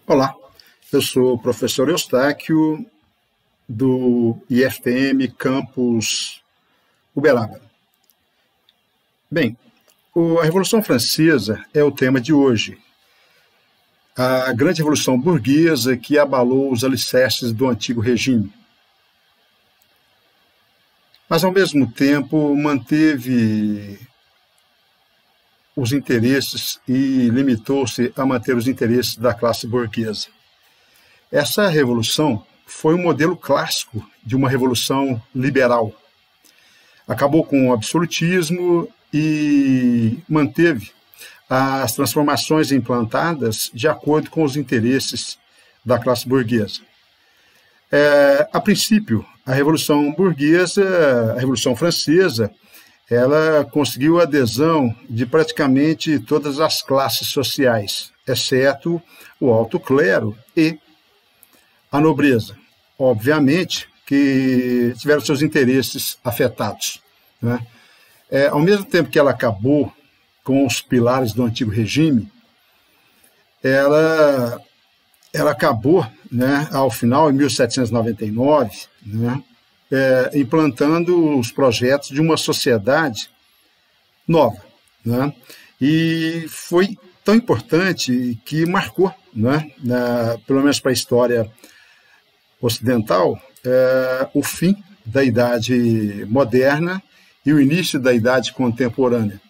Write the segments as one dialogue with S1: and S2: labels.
S1: Olá, eu sou o professor Eustáquio, do IFTM Campus Uberaba. Bem, a Revolução Francesa é o tema de hoje. A grande revolução burguesa que abalou os alicerces do antigo regime. Mas, ao mesmo tempo, manteve os interesses e limitou-se a manter os interesses da classe burguesa. Essa revolução foi um modelo clássico de uma revolução liberal. Acabou com o absolutismo e manteve as transformações implantadas de acordo com os interesses da classe burguesa. A princípio, a Revolução Burguesa, a Revolução Francesa, ela conseguiu a adesão de praticamente todas as classes sociais, exceto o alto clero e a nobreza. Obviamente que tiveram seus interesses afetados, né? Ao mesmo tempo que ela acabou com os pilares do antigo regime, ela acabou, né, ao final, em 1799, né, implantando os projetos de uma sociedade nova, né? E foi tão importante que marcou, né, pelo menos para a história ocidental, o fim da Idade Moderna e o início da Idade Contemporânea.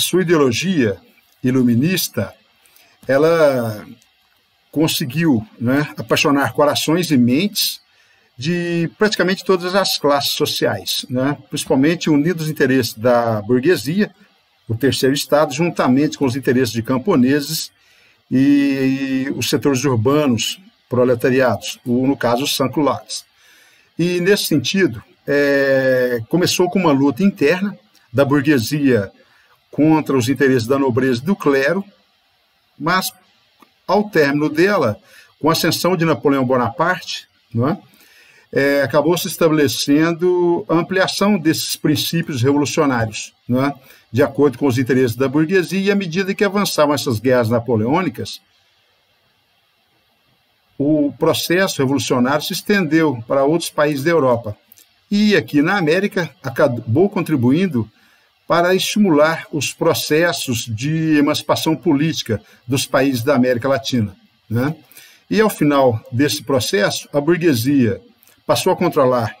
S1: Sua ideologia iluminista, ela conseguiu, né, apaixonar corações e mentes de praticamente todas as classes sociais, né? Principalmente unindo os interesses da burguesia, o terceiro estado, juntamente com os interesses de camponeses e os setores urbanos, proletariados, no caso os sans-culottes. E, nesse sentido, começou com uma luta interna da burguesia contra os interesses da nobreza e do clero, mas, ao término dela, com a ascensão de Napoleão Bonaparte, não é? Acabou se estabelecendo a ampliação desses princípios revolucionários, né, de acordo com os interesses da burguesia, e à medida que avançavam essas guerras napoleônicas, o processo revolucionário se estendeu para outros países da Europa. E aqui na América acabou contribuindo para estimular os processos de emancipação política dos países da América Latina, né? E ao final desse processo, a burguesia passou a controlar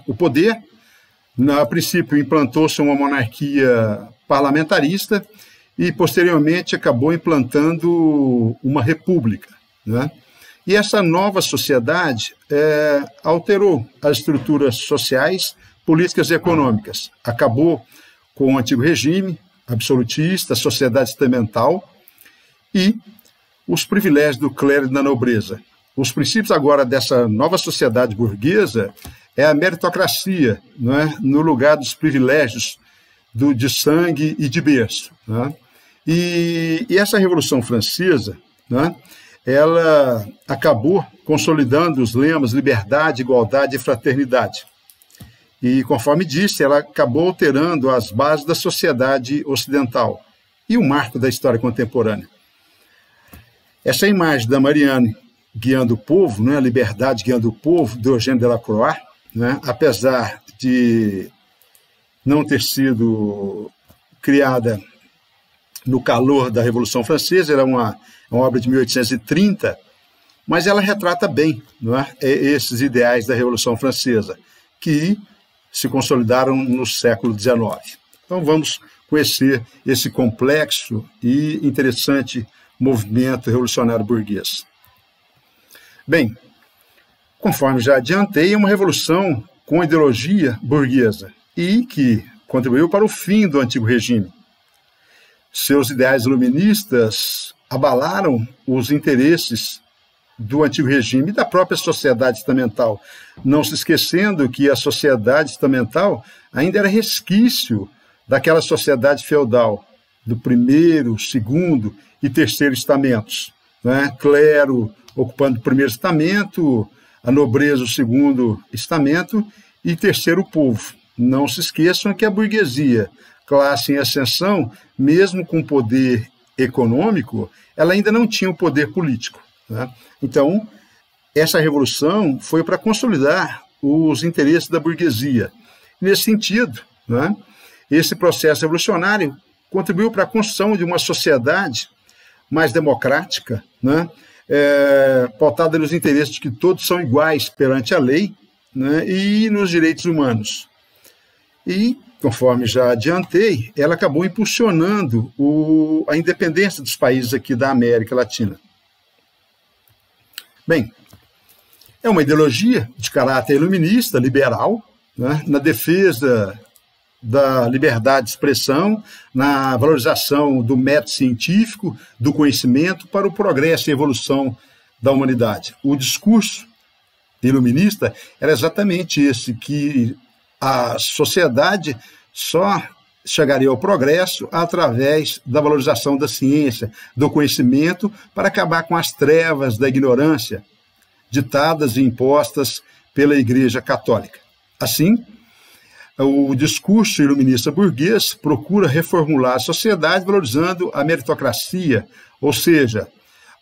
S1: o poder. A princípio, implantou-se uma monarquia parlamentarista e, posteriormente, acabou implantando uma república, né? E essa nova sociedade alterou as estruturas sociais, políticas e econômicas. Acabou com o antigo regime absolutista, a sociedade estamental e os privilégios do clero e da nobreza. Os princípios agora dessa nova sociedade burguesa é a meritocracia, não é? No lugar dos privilégios de sangue e de berço, não é? E essa Revolução Francesa, não é? Ela acabou consolidando os lemas liberdade, igualdade e fraternidade. E, conforme disse, ela acabou alterando as bases da sociedade ocidental e o marco da história contemporânea. Essa imagem da Marianne guiando o povo, né, a liberdade guiando o povo, de Eugène Delacroix, né, apesar de não ter sido criada no calor da Revolução Francesa, era uma obra de 1830, mas ela retrata bem, não é, esses ideais da Revolução Francesa, que se consolidaram no século XIX. Então vamos conhecer esse complexo e interessante movimento revolucionário burguês. Bem, conforme já adiantei, é uma revolução com ideologia burguesa e que contribuiu para o fim do antigo regime. Seus ideais iluministas abalaram os interesses do antigo regime e da própria sociedade estamental, não se esquecendo que a sociedade estamental ainda era resquício daquela sociedade feudal, do primeiro, segundo e terceiro estamentos, né? Clero ocupando o primeiro estamento, a nobreza o segundo estamento e terceiro o povo. Não se esqueçam que a burguesia, classe em ascensão, mesmo com poder econômico, ela ainda não tinha o poder político, né? Então, essa revolução foi para consolidar os interesses da burguesia. Nesse sentido, né, esse processo revolucionário contribuiu para a construção de uma sociedade mais democrática, né, pautada nos interesses de que todos são iguais perante a lei, né, e nos direitos humanos. E, conforme já adiantei, ela acabou impulsionando a independência dos países aqui da América Latina. Bem, é uma ideologia de caráter iluminista, liberal, né, na defesa da liberdade de expressão, na valorização do método científico, do conhecimento para o progresso e evolução da humanidade. O discurso iluminista era exatamente esse, que a sociedade só chegaria ao progresso através da valorização da ciência, do conhecimento, para acabar com as trevas da ignorância ditadas e impostas pela Igreja Católica. Assim, o discurso iluminista burguês procura reformular a sociedade valorizando a meritocracia, ou seja,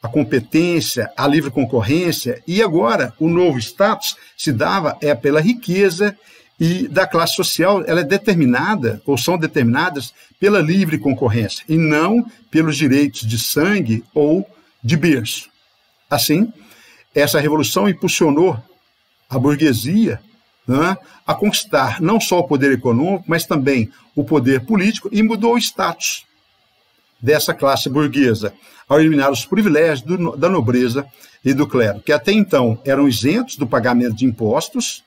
S1: a competência, a livre concorrência, e agora o novo status se dava pela riqueza e da classe social, ela é determinada, ou são determinadas, pela livre concorrência, e não pelos direitos de sangue ou de berço. Assim, essa revolução impulsionou a burguesia, né, a conquistar não só o poder econômico, mas também o poder político, e mudou o status dessa classe burguesa, ao eliminar os privilégios da nobreza e do clero, que até então eram isentos do pagamento de impostos,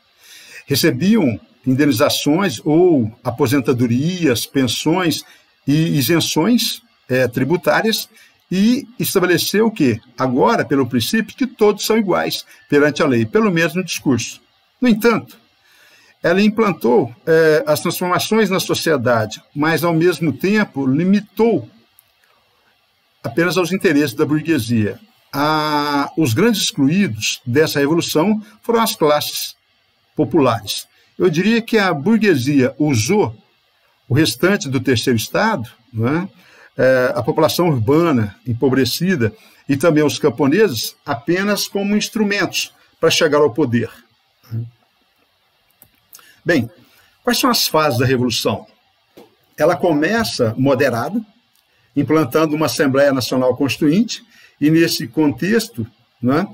S1: recebiam indenizações ou aposentadorias, pensões e isenções tributárias, e estabeleceu o quê? Agora, pelo princípio, que todos são iguais perante a lei, pelo menos no discurso. No entanto, ela implantou as transformações na sociedade, mas, ao mesmo tempo, limitou apenas aos interesses da burguesia. Os grandes excluídos dessa revolução foram as classes populares. Eu diria que a burguesia usou o restante do terceiro estado, né, a população urbana empobrecida e também os camponeses, apenas como instrumentos para chegar ao poder. Bem, quais são as fases da revolução? Ela começa moderada, implantando uma Assembleia Nacional Constituinte, e nesse contexto, né,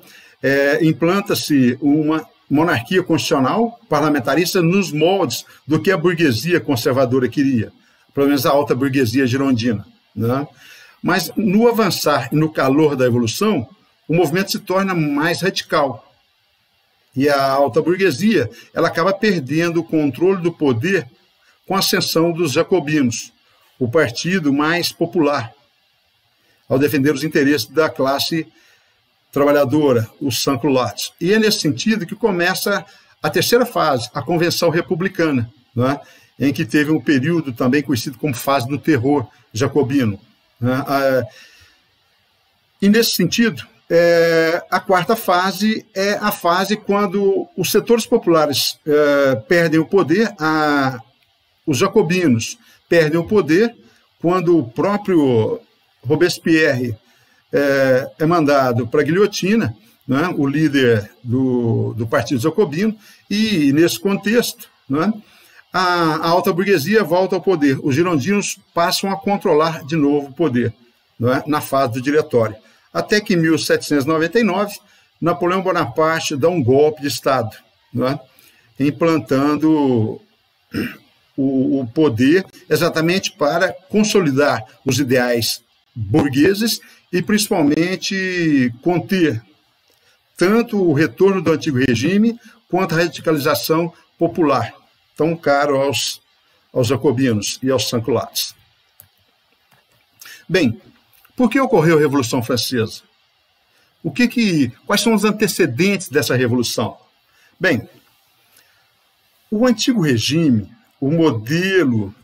S1: implanta-se uma monarquia constitucional parlamentarista nos moldes do que a burguesia conservadora queria, pelo menos a alta burguesia girondina, né? Mas no avançar e no calor da evolução, o movimento se torna mais radical. E a alta burguesia, ela acaba perdendo o controle do poder com a ascensão dos jacobinos, o partido mais popular, ao defender os interesses da classe trabalhadora, os sans-culottes. E é nesse sentido que começa a terceira fase, a Convenção Republicana, né, em que teve um período também conhecido como fase do terror jacobino, né. E nesse sentido, a quarta fase é a fase quando os setores populares perdem o poder, os jacobinos perdem o poder, quando o próprio Robespierre é mandado para a guilhotina, né, o líder do Partido Jacobino, e nesse contexto, né, a alta burguesia volta ao poder. Os girondinos passam a controlar de novo o poder, né, na fase do diretório. Até que em 1799, Napoleão Bonaparte dá um golpe de Estado, né, implantando o poder exatamente para consolidar os ideais burgueses e, principalmente, conter tanto o retorno do antigo regime quanto a radicalização popular, tão caro aos jacobinos e aos sans-culottes. Bem, por que ocorreu a Revolução Francesa? Quais são os antecedentes dessa revolução? Bem, o antigo regime, o modelo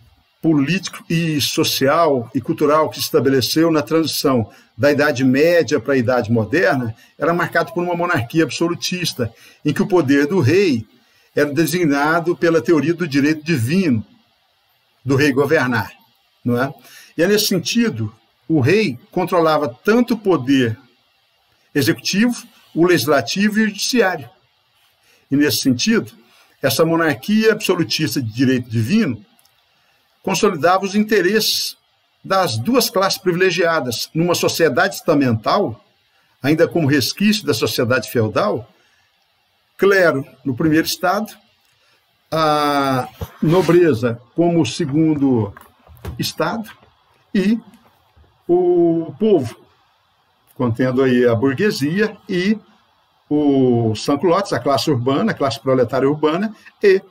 S1: político e social e cultural que se estabeleceu na transição da Idade Média para a Idade Moderna era marcado por uma monarquia absolutista, em que o poder do rei era designado pela teoria do direito divino do rei governar, não é? E é nesse sentido o rei controlava tanto o poder executivo, o legislativo e o judiciário. E, nesse sentido, essa monarquia absolutista de direito divino consolidava os interesses das duas classes privilegiadas numa sociedade estamental, ainda como resquício da sociedade feudal, clero no primeiro estado, a nobreza como segundo estado e o povo, contendo aí a burguesia e os sans-culottes, a classe urbana, a classe proletária urbana e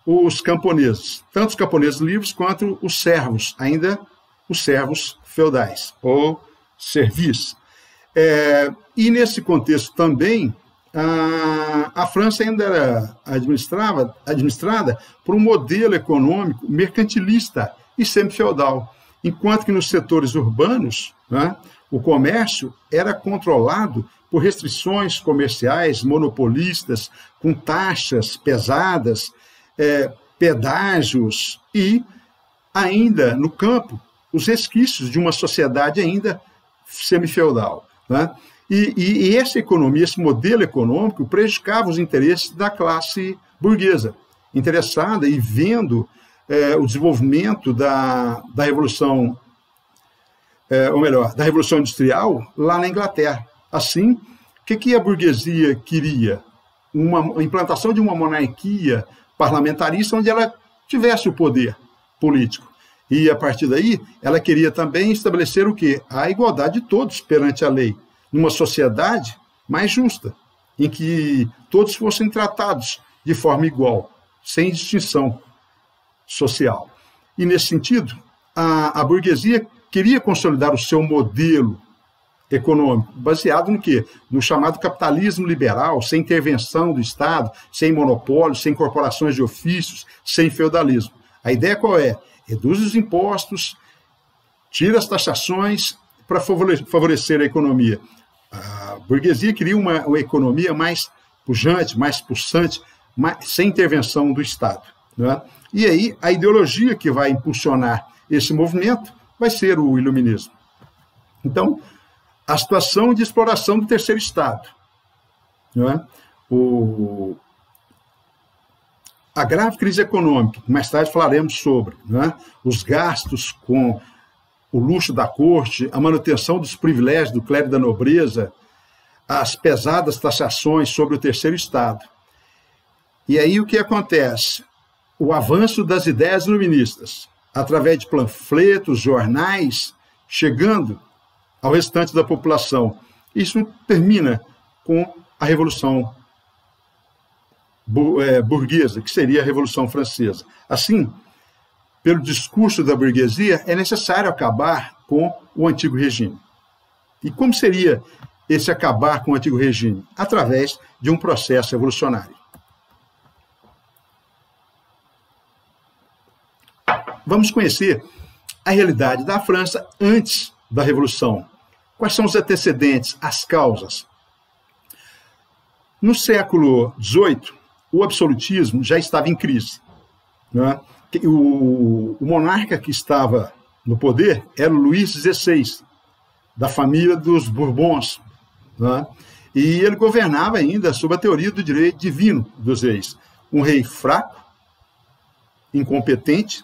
S1: os camponeses, tanto os camponeses livres quanto os servos, ainda os servos feudais ou servis. E nesse contexto também, a França ainda era administrada por um modelo econômico mercantilista e semi-feudal, enquanto que nos setores urbanos, né, o comércio era controlado por restrições comerciais monopolistas, com taxas pesadas, pedágios e, ainda no campo, os resquícios de uma sociedade ainda semi-feudal, né? E essa economia, esse modelo econômico, prejudicava os interesses da classe burguesa, interessada e vendo o desenvolvimento da Revolução, ou melhor, da Revolução Industrial lá na Inglaterra. Assim, o que a burguesia queria? A implantação de uma monarquia parlamentarista onde ela tivesse o poder político. E, a partir daí, ela queria também estabelecer o quê? A igualdade de todos perante a lei, numa sociedade mais justa, em que todos fossem tratados de forma igual, sem distinção social. E, nesse sentido, a burguesia queria consolidar o seu modelo econômico, baseado no quê? No chamado capitalismo liberal, sem intervenção do Estado, sem monopólios, sem corporações de ofícios, sem feudalismo. A ideia qual é? Reduz os impostos, tira as taxações para favorecer a economia. A burguesia queria uma economia mais pujante, mais pulsante, sem intervenção do Estado, né? E aí a ideologia que vai impulsionar esse movimento vai ser o iluminismo. Então, a situação de exploração do terceiro estado, né? A grave crise econômica, que mais tarde falaremos sobre, né? Os gastos com o luxo da corte, a manutenção dos privilégios do clero e da nobreza, as pesadas taxações sobre o terceiro estado. E aí o que acontece? O avanço das ideias iluministas, através de panfletos, jornais, chegando ao restante da população. Isso termina com a Revolução burguesa, que seria a Revolução Francesa. Assim, pelo discurso da burguesia, é necessário acabar com o antigo regime. E como seria esse acabar com o antigo regime? Através de um processo revolucionário. Vamos conhecer a realidade da França antes da Revolução. Quais são os antecedentes, as causas? No século XVIII, o absolutismo já estava em crise, né? O monarca que estava no poder era o Luís XVI, da família dos Bourbons, né? E ele governava ainda sob a teoria do direito divino dos reis. Um rei fraco, incompetente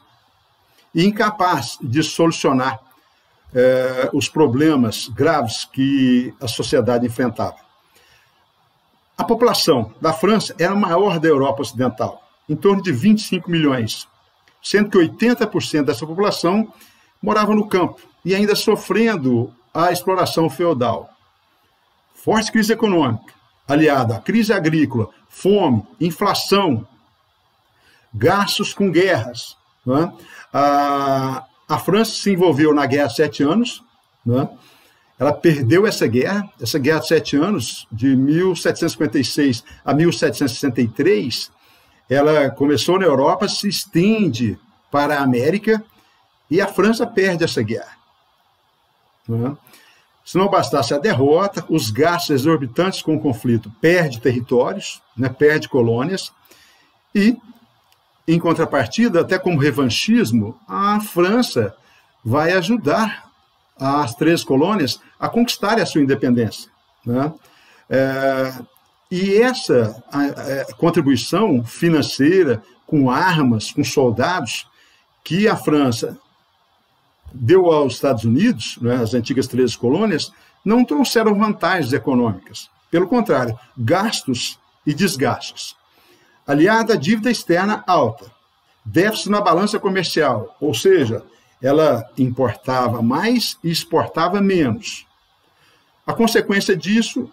S1: e incapaz de solucionar os problemas graves que a sociedade enfrentava. A população da França era a maior da Europa Ocidental, em torno de 25 milhões, sendo que 80% dessa população morava no campo e ainda sofrendo a exploração feudal. Forte crise econômica, aliada à crise agrícola, fome, inflação, gastos com guerras, né? A França se envolveu na Guerra de 7 Anos, né? Ela perdeu essa guerra de 7 anos, de 1756 a 1763, ela começou na Europa, se estende para a América, e a França perde essa guerra, né? Se não bastasse a derrota, os gastos exorbitantes com o conflito, perde territórios, né? Perde colônias, e, em contrapartida, até como revanchismo, a França vai ajudar as 13 colônias a conquistarem a sua independência, né? E essa contribuição financeira, com armas, com soldados, que a França deu aos Estados Unidos, né, as antigas 13 colônias, não trouxeram vantagens econômicas. Pelo contrário, gastos e desgastes. Aliada à dívida externa alta, déficit na balança comercial, ou seja, ela importava mais e exportava menos. A consequência disso,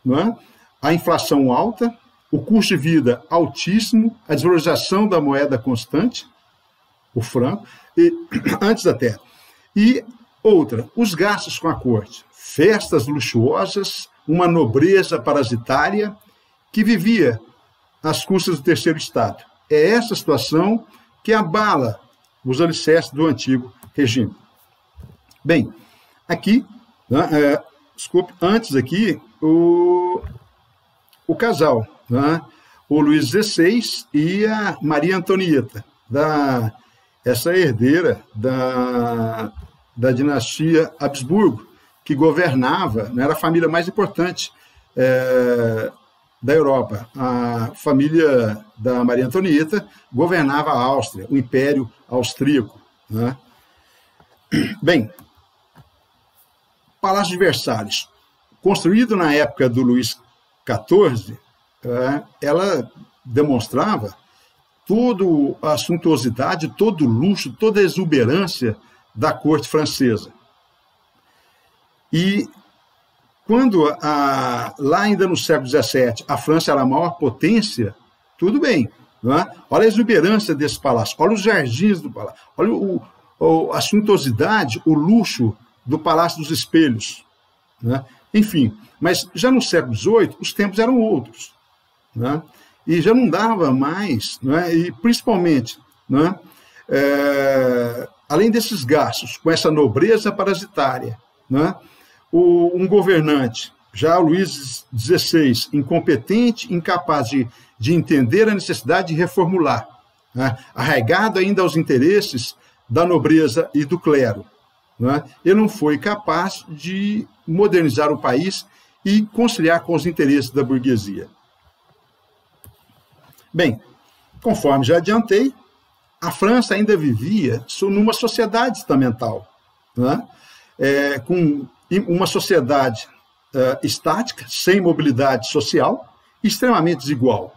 S1: não é? A inflação alta, o custo de vida altíssimo, a desvalorização da moeda constante, o franco, antes até. E outra, os gastos com a corte, festas luxuosas, uma nobreza parasitária que vivia às custas do terceiro Estado. É essa situação que abala os alicerces do antigo regime. Bem, aqui, né, desculpe, antes aqui, o casal, né, o Luís XVI e a Maria Antonieta, essa herdeira da dinastia Habsburgo, que governava, né, era a família mais importante da Europa. A família da Maria Antonieta governava a Áustria, o Império Austríaco, né? Bem, Palácio de Versalhes, construído na época do Luís XIV, ela demonstrava toda a suntuosidade, todo o luxo, toda a exuberância da corte francesa. E quando, lá ainda no século XVII, a França era a maior potência, tudo bem. Não é? Olha a exuberância desse palácio, olha os jardins do palácio, olha a suntuosidade, o luxo do Palácio dos Espelhos. Né? Enfim, mas já no século XVIII, os tempos eram outros. Né? E já não dava mais, né? E principalmente, né? Além desses gastos, com essa nobreza parasitária, né? Um governante, já o Luís XVI, incompetente, incapaz de entender a necessidade de reformular, né? Arraigado ainda aos interesses da nobreza e do clero. Né? Ele não foi capaz de modernizar o país e conciliar com os interesses da burguesia. Bem, conforme já adiantei, a França ainda vivia numa sociedade estamental, né? Com uma sociedade estática, sem mobilidade social, extremamente desigual.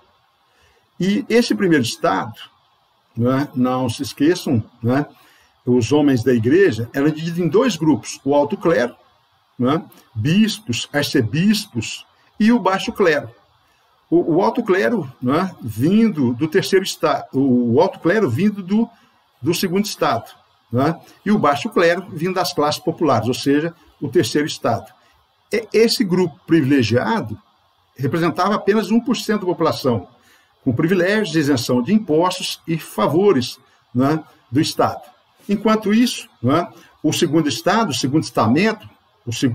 S1: E esse primeiro Estado, né, não se esqueçam, né, os homens da igreja eram divididos em dois grupos, o alto clero, né, bispos, arcebispos, e o baixo clero. O alto clero, né, vindo do terceiro Estado, o alto clero vindo do segundo Estado, né, e o baixo clero vindo das classes populares, ou seja, o terceiro Estado. Esse grupo privilegiado representava apenas 1% da população, com privilégios, isenção de impostos e favores, né, do Estado. Enquanto isso, né, o segundo Estado, o segundo estamento,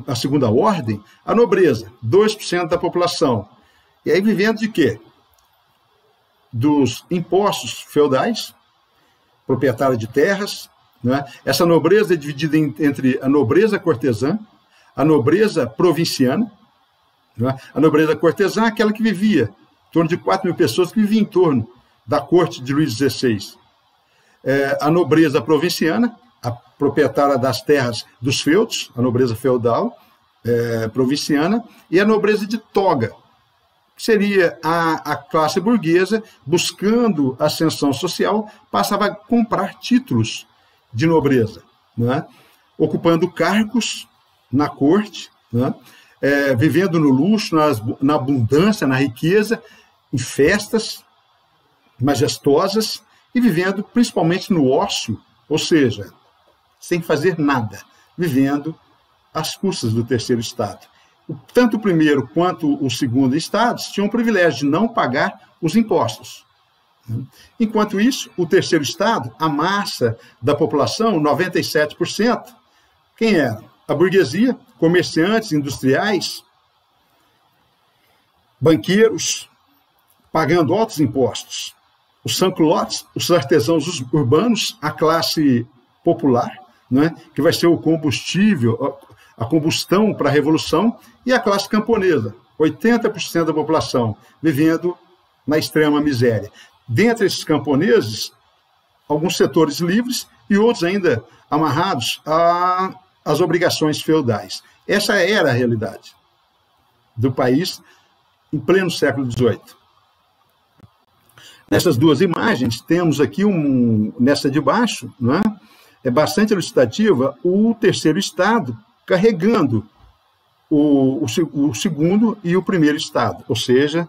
S1: a segunda ordem, a nobreza, 2% da população. E aí vivendo de quê? Dos impostos feudais, proprietária de terras, né? Essa nobreza é dividida entre a nobreza cortesã, a nobreza provinciana, né? A nobreza cortesã é aquela que vivia, em torno de 4.000 pessoas que viviam em torno da corte de Luís XVI. A nobreza provinciana, a proprietária das terras dos feudos, a nobreza feudal provinciana, e a nobreza de toga, que seria a classe burguesa buscando ascensão social, passava a comprar títulos de nobreza, né? Ocupando cargos na corte, né? Vivendo no luxo, na abundância, na riqueza, em festas majestosas e vivendo principalmente no ócio, ou seja, sem fazer nada, vivendo às custas do terceiro Estado. Tanto o primeiro quanto o segundo estados tinham o privilégio de não pagar os impostos. Enquanto isso, o terceiro Estado, a massa da população, 97%, quem era? A burguesia, comerciantes, industriais, banqueiros, pagando altos impostos. Os sans-culottes, os artesãos urbanos, a classe popular, né, que vai ser o combustível, a combustão para a Revolução, e a classe camponesa, 80% da população vivendo na extrema miséria. Dentre esses camponeses, alguns setores livres e outros ainda amarrados às obrigações feudais. Essa era a realidade do país em pleno século XVIII. Nessas duas imagens, temos aqui, nessa de baixo, né, é bastante ilustrativa, o terceiro estado carregando o segundo e o primeiro estado, ou seja,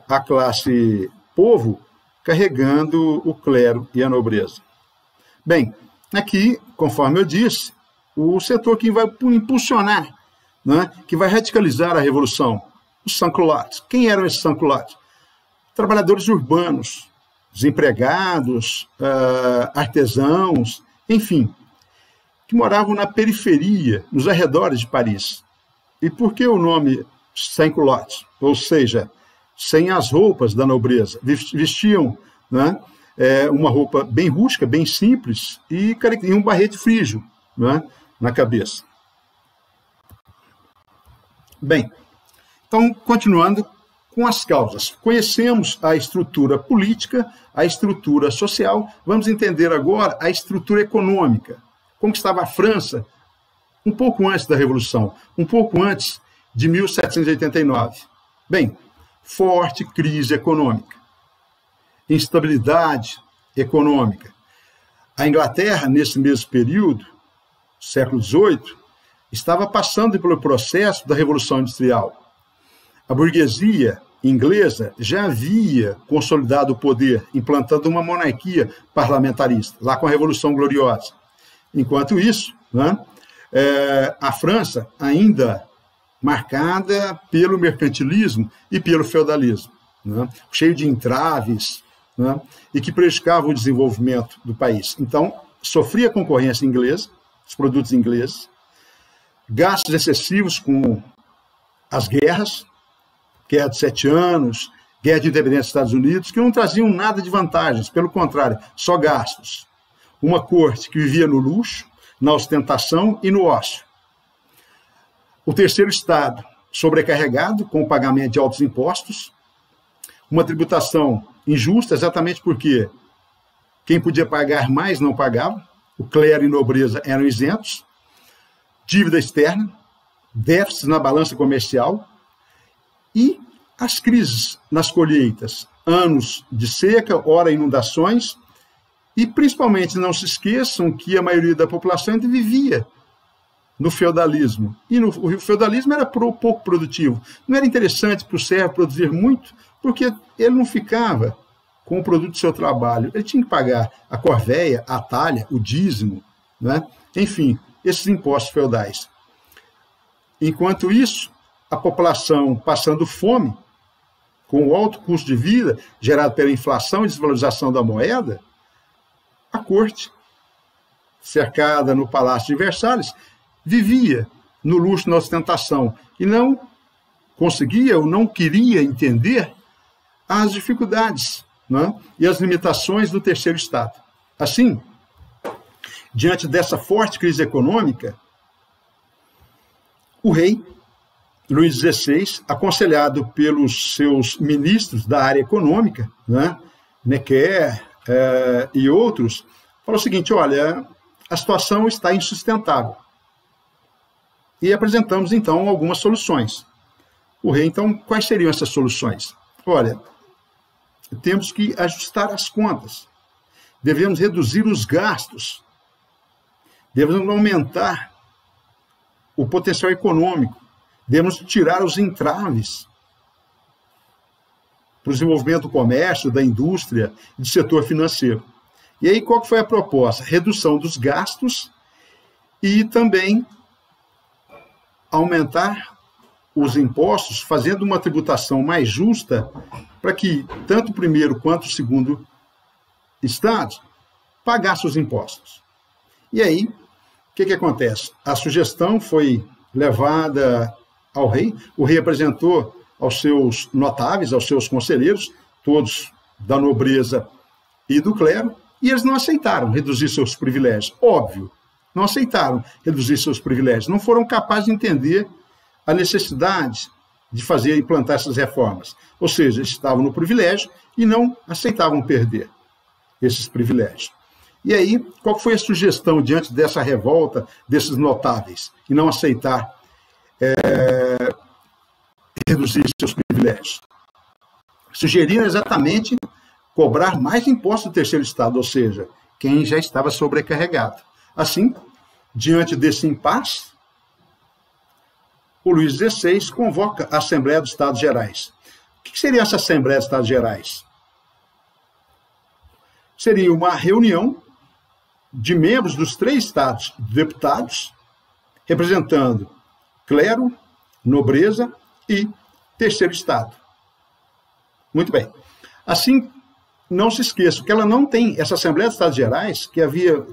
S1: a classe povo carregando o clero e a nobreza. Bem, aqui, conforme eu disse, o setor que vai impulsionar, né, que vai radicalizar a Revolução, os sans-culottes. Quem eram esses sans-culottes? Trabalhadores urbanos, desempregados, artesãos, enfim, que moravam na periferia, nos arredores de Paris. E por que o nome sans-culottes? Ou seja, sem as roupas da nobreza. Vestiam, né, uma roupa bem rústica, bem simples, e um barrete frígio, né, na cabeça. Bem, então, continuando com as causas. Conhecemos a estrutura política, a estrutura social, vamos entender agora a estrutura econômica. Como estava a França um pouco antes da Revolução, um pouco antes de 1789. Bem, forte crise econômica, instabilidade econômica. A Inglaterra, nesse mesmo período, século XVIII, estava passando pelo processo da Revolução Industrial. A burguesia inglesa já havia consolidado o poder, implantando uma monarquia parlamentarista, lá com a Revolução Gloriosa. Enquanto isso, né, a França ainda marcada pelo mercantilismo e pelo feudalismo, né, cheio de entraves, né, e que prejudicava o desenvolvimento do país. Então, sofria concorrência inglesa, os produtos ingleses, gastos excessivos com as guerras, Guerra de 7 Anos, Guerra de Independência dos Estados Unidos, que não traziam nada de vantagens, pelo contrário, só gastos. Uma corte que vivia no luxo, na ostentação e no ócio. O terceiro estado, sobrecarregado com o pagamento de altos impostos, uma tributação injusta, exatamente porque quem podia pagar mais não pagava, o clero e nobreza eram isentos, dívida externa, déficit na balança comercial e as crises nas colheitas, anos de seca, ora inundações, e principalmente não se esqueçam que a maioria da população ainda vivia no feudalismo. E o feudalismo era pouco produtivo. Não era interessante para o servo produzir muito, porque ele não ficava com o produto do seu trabalho. Ele tinha que pagar a corvéia, a talha, o dízimo, né? Enfim, esses impostos feudais. Enquanto isso, a população passando fome, com o alto custo de vida gerado pela inflação e desvalorização da moeda, a corte, cercada no Palácio de Versalhes, vivia no luxo, na ostentação, e não conseguia ou não queria entender as dificuldades, né, e as limitações do terceiro estado. Assim, diante dessa forte crise econômica, o rei Luís XVI, aconselhado pelos seus ministros da área econômica, né, Necker e outros, falou o seguinte: olha, a situação está insustentável. E apresentamos, então, algumas soluções. O rei, então, quais seriam essas soluções? Olha, temos que ajustar as contas, devemos reduzir os gastos, devemos aumentar o potencial econômico, devemos tirar os entraves para o desenvolvimento do comércio, da indústria e do setor financeiro. E aí, qual foi a proposta? Redução dos gastos e também aumentar os impostos, fazendo uma tributação mais justa para que tanto o primeiro quanto o segundo estado pagassem os impostos. E aí, o que acontece? A sugestão foi levada ao rei, o rei apresentou aos seus notáveis, aos seus conselheiros, todos da nobreza e do clero, E eles não aceitaram reduzir seus privilégios, óbvio, não aceitaram reduzir seus privilégios, não foram capazes de entender a necessidade de fazer e implantar essas reformas. Ou seja, estavam no privilégio e não aceitavam perder esses privilégios. E aí, qual foi a sugestão diante dessa revolta desses notáveis e não aceitar reduzir seus privilégios? Sugeriram exatamente cobrar mais impostos do terceiro estado, ou seja, quem já estava sobrecarregado. Assim, diante desse impasse, o Luís XVI convoca a Assembleia dos Estados Gerais. O que seria essa Assembleia dos Estados Gerais? Seria uma reunião de membros dos 3 estados, deputados, representando clero, nobreza e terceiro estado. Muito bem. Assim, não se esqueça que ela não tem, essa Assembleia dos Estados Gerais, que havia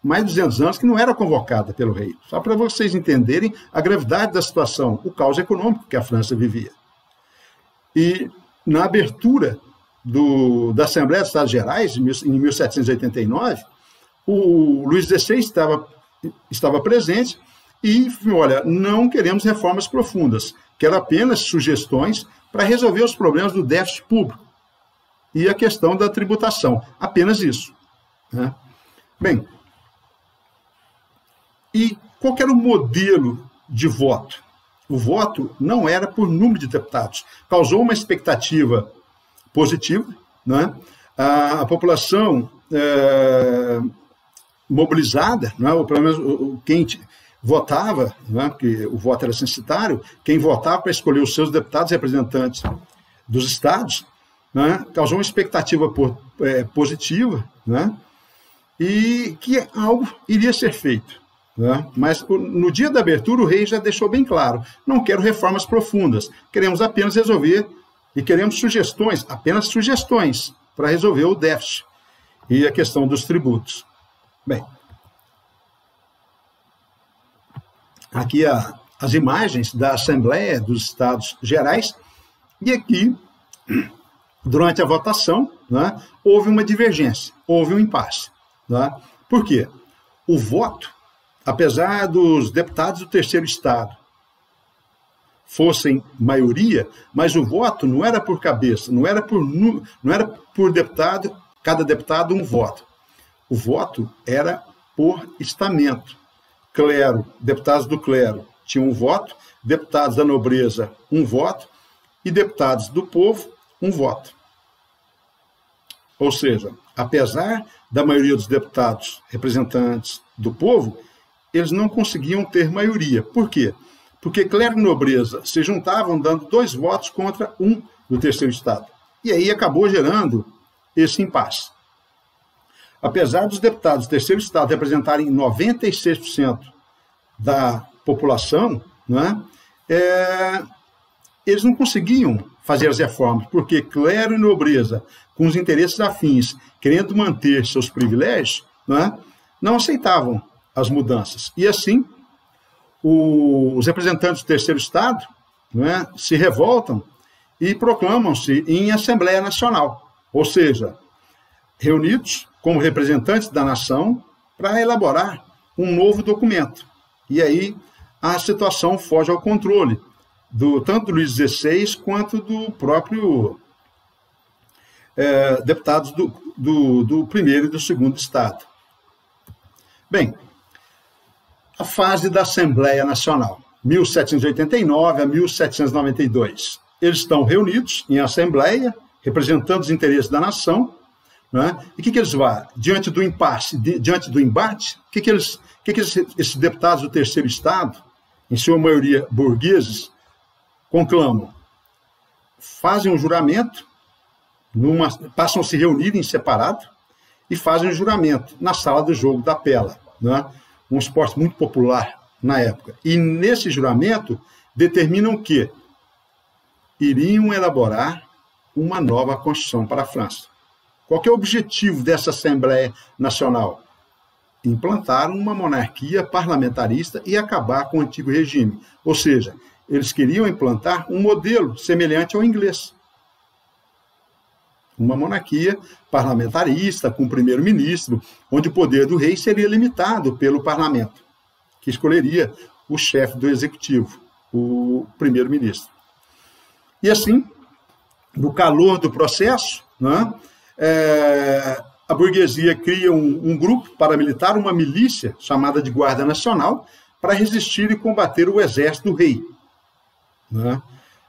S1: mais de 200 anos, que não era convocada pelo rei. Só para vocês entenderem a gravidade da situação, o caos econômico que a França vivia. E na abertura da Assembleia dos Estados Gerais, em 1789, o Luís XVI estava presente e, olha, não queremos reformas profundas, quero apenas sugestões para resolver os problemas do déficit público e a questão da tributação, apenas isso. Né? Bem, e qual era o modelo de voto? O voto não era por número de deputados, causou uma expectativa positiva, né? A população mobilizada, né? Ou pelo menos quem votava, né? Porque o voto era censitário, quem votava para escolher os seus deputados representantes dos estados, né? Causou uma expectativa positiva, né? E que algo iria ser feito. Né? Mas no dia da abertura o rei já deixou bem claro, não quero reformas profundas, queremos apenas resolver e queremos sugestões, apenas sugestões para resolver o déficit e a questão dos tributos. Bem, aqui as imagens da Assembleia dos Estados Gerais, e aqui, durante a votação, né, houve uma divergência, houve um impasse. Né? Por quê? O voto, apesar dos deputados do terceiro estado fossem maioria, mas o voto não era por cabeça, não era por deputado, cada deputado um voto. O voto era por estamento. Clero, deputados do clero tinham um voto, deputados da nobreza um voto e deputados do povo um voto. Ou seja, apesar da maioria dos deputados representantes do povo, eles não conseguiam ter maioria. Por quê? Porque clero e nobreza se juntavam dando 2 votos contra um do terceiro estado. E aí acabou gerando esse impasse. Apesar dos deputados do terceiro estado representarem 96% da população, né, eles não conseguiam fazer as reformas, porque clero e nobreza, com os interesses afins, querendo manter seus privilégios, né, não aceitavam as mudanças. E assim, os representantes do terceiro estado, né, se revoltam e proclamam-se em Assembleia Nacional, ou seja, reunidos como representantes da nação para elaborar um novo documento. E aí a situação foge ao controle, tanto do Luís XVI quanto do próprio deputados do primeiro e do segundo estado. Bem, a fase da Assembleia Nacional, 1789 a 1792. Eles estão reunidos em assembleia, representando os interesses da nação, né? E o que eles vão? Diante do impasse, diante do embate, o que esses deputados do terceiro estado, em sua maioria burgueses, conclamam? Fazem um juramento, passam a se reunir em separado e fazem um juramento na sala do jogo da pela, né? Um esporte muito popular na época. E nesse juramento determinam que iriam elaborar uma nova Constituição para a França. Qual que é o objetivo dessa Assembleia Nacional? Implantar uma monarquia parlamentarista e acabar com o antigo regime. Ou seja, eles queriam implantar um modelo semelhante ao inglês. uma monarquia parlamentarista, com primeiro-ministro, onde o poder do rei seria limitado pelo parlamento, que escolheria o chefe do executivo, o primeiro-ministro. E assim, no calor do processo, né, a burguesia cria um grupo paramilitar, uma milícia chamada de Guarda Nacional, para resistir e combater o exército do rei. Né?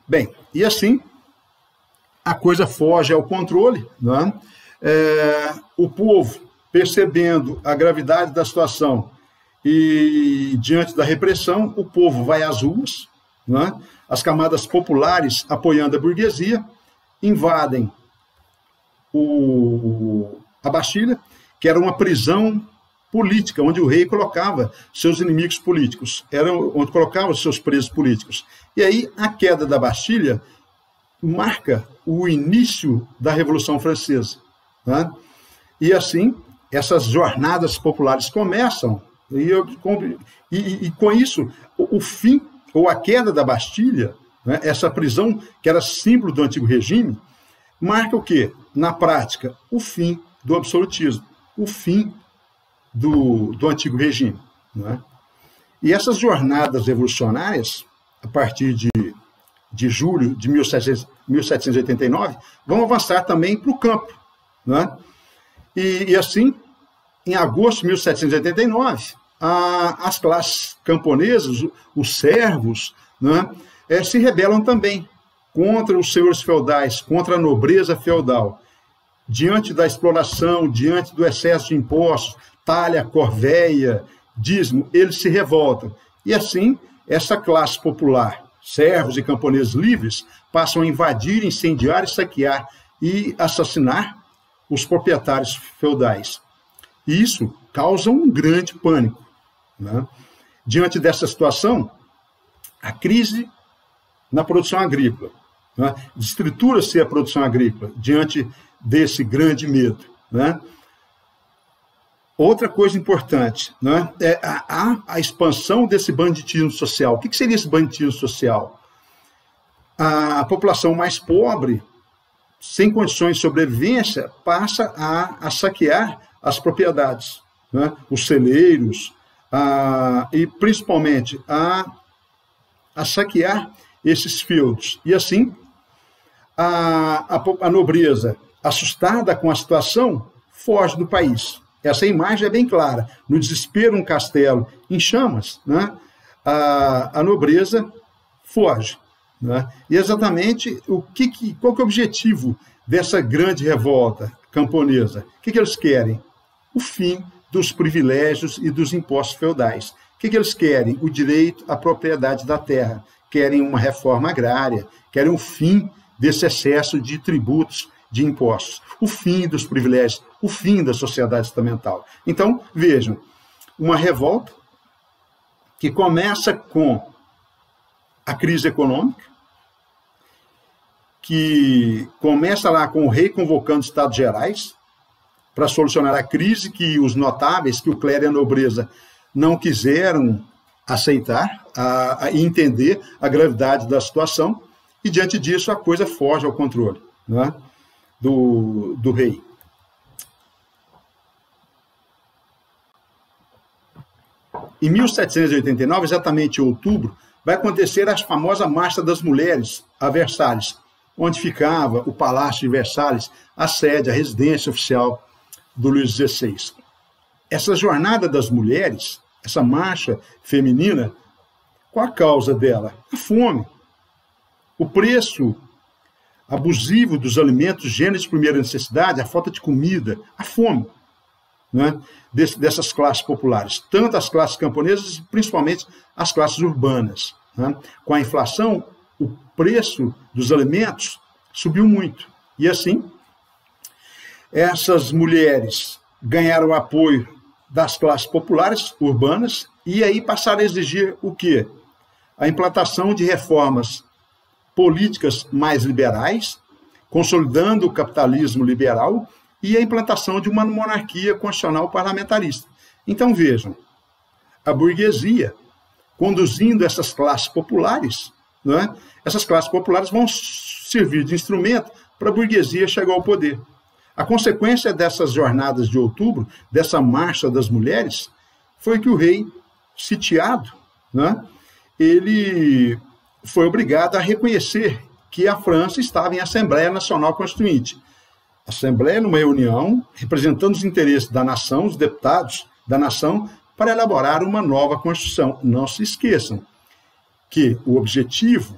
S1: Bem, e assim a coisa foge ao controle. Né? O povo, percebendo a gravidade da situação e diante da repressão, o povo vai às ruas, né? As camadas populares, apoiando a burguesia, invadem a Bastilha, que era uma prisão política, onde o rei colocava seus inimigos políticos, era onde colocava os seus presos políticos. E aí a queda da Bastilha marca o início da Revolução Francesa. Né? E assim, essas jornadas populares começam, e com isso, o fim, ou a queda da Bastilha, né, essa prisão que era símbolo do antigo regime, marca o quê? Na prática, o fim do absolutismo, o fim do antigo regime. Né? E essas jornadas revolucionárias, a partir de julho de 1789, vão avançar também para o campo. Né? E assim, em agosto de 1789, as classes camponesas, os servos, né, se rebelam também contra os senhores feudais, contra a nobreza feudal. Diante da exploração, diante do excesso de impostos, talha, corvéia, dízimo, eles se revoltam. E assim, essa classe popular, servos e camponeses livres, passam a invadir, incendiar, saquear e assassinar os proprietários feudais. E isso causa um grande pânico. Né? Diante dessa situação, a crise na produção agrícola, né? Destritura-se a produção agrícola diante desse grande medo. Né? Outra coisa importante, né, é a expansão desse banditismo social. O que seria esse banditismo social? A população mais pobre, sem condições de sobrevivência, passa a saquear as propriedades, né, os celeiros, e principalmente a saquear esses feudos. E assim, a nobreza, assustada com a situação, foge do país. Essa imagem é bem clara. No desespero, um castelo em chamas, né? A nobreza foge. Né? E exatamente qual que é o objetivo dessa grande revolta camponesa? O que eles querem? O fim dos privilégios e dos impostos feudais. O que eles querem? O direito à propriedade da terra. Querem uma reforma agrária, querem o fim desse excesso de tributos, de impostos, o fim dos privilégios, o fim da sociedade estamental. Então, vejam, uma revolta que começa com a crise econômica, que começa lá com o rei convocando estados gerais para solucionar a crise que os notáveis, que o clero e a nobreza não quiseram aceitar e entender a gravidade da situação, e diante disso a coisa foge ao controle, né, do rei. Em 1789, exatamente em outubro, vai acontecer a famosa Marcha das Mulheres a Versalhes, onde ficava o Palácio de Versalhes, a sede, a residência oficial do Luís XVI. Essa jornada das mulheres, essa marcha feminina, qual a causa dela? A fome. O preço abusivo dos alimentos, gêneros de primeira necessidade, a falta de comida, a fome, né, dessas classes populares, tanto as classes camponesas, principalmente as classes urbanas. Né? Com a inflação, o preço dos alimentos subiu muito. E assim, essas mulheres ganharam o apoio das classes populares urbanas e aí passaram a exigir o quê? A implantação de reformas políticas mais liberais, consolidando o capitalismo liberal e a implantação de uma monarquia constitucional parlamentarista. Então, vejam, a burguesia conduzindo essas classes populares, né, essas classes populares vão servir de instrumento para a burguesia chegar ao poder. A consequência dessas jornadas de outubro, dessa marcha das mulheres, foi que o rei, sitiado, né, ele foi obrigado a reconhecer que a França estava em Assembleia Nacional Constituinte. Assembleia, numa reunião, representando os interesses da nação, os deputados da nação, para elaborar uma nova Constituição. Não se esqueçam que o objetivo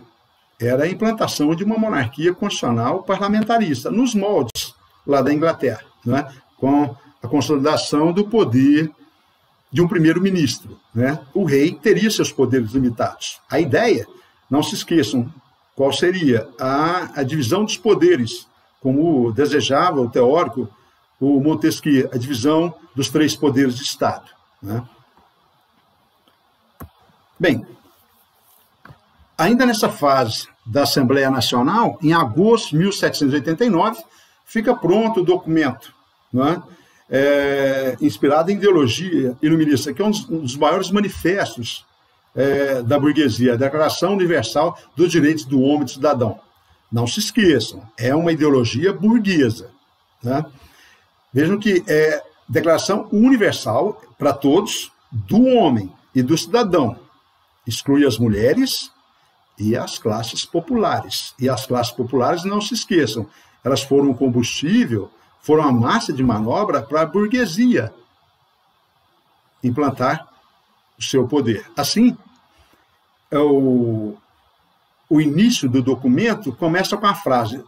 S1: era a implantação de uma monarquia constitucional parlamentarista, nos moldes lá da Inglaterra, né? Com a consolidação do poder de um primeiro-ministro, né? O rei teria seus poderes limitados. A ideia, não se esqueçam, qual seria a divisão dos poderes, como desejava o teórico, o Montesquieu, a divisão dos 3 poderes de Estado, né? Bem, ainda nessa fase da Assembleia Nacional, em agosto de 1789, fica pronto o documento, né? Inspirado em ideologia iluminista, que é um dos maiores manifestos da burguesia, a Declaração Universal dos Direitos do Homem e do Cidadão. Não se esqueçam, é uma ideologia burguesa, né? Vejam que é Declaração Universal para todos, do homem e do cidadão. Exclui as mulheres e as classes populares. E as classes populares, não se esqueçam, elas foram o combustível, foram a massa de manobra para a burguesia implantar o seu poder. Assim, o início do documento começa com a frase: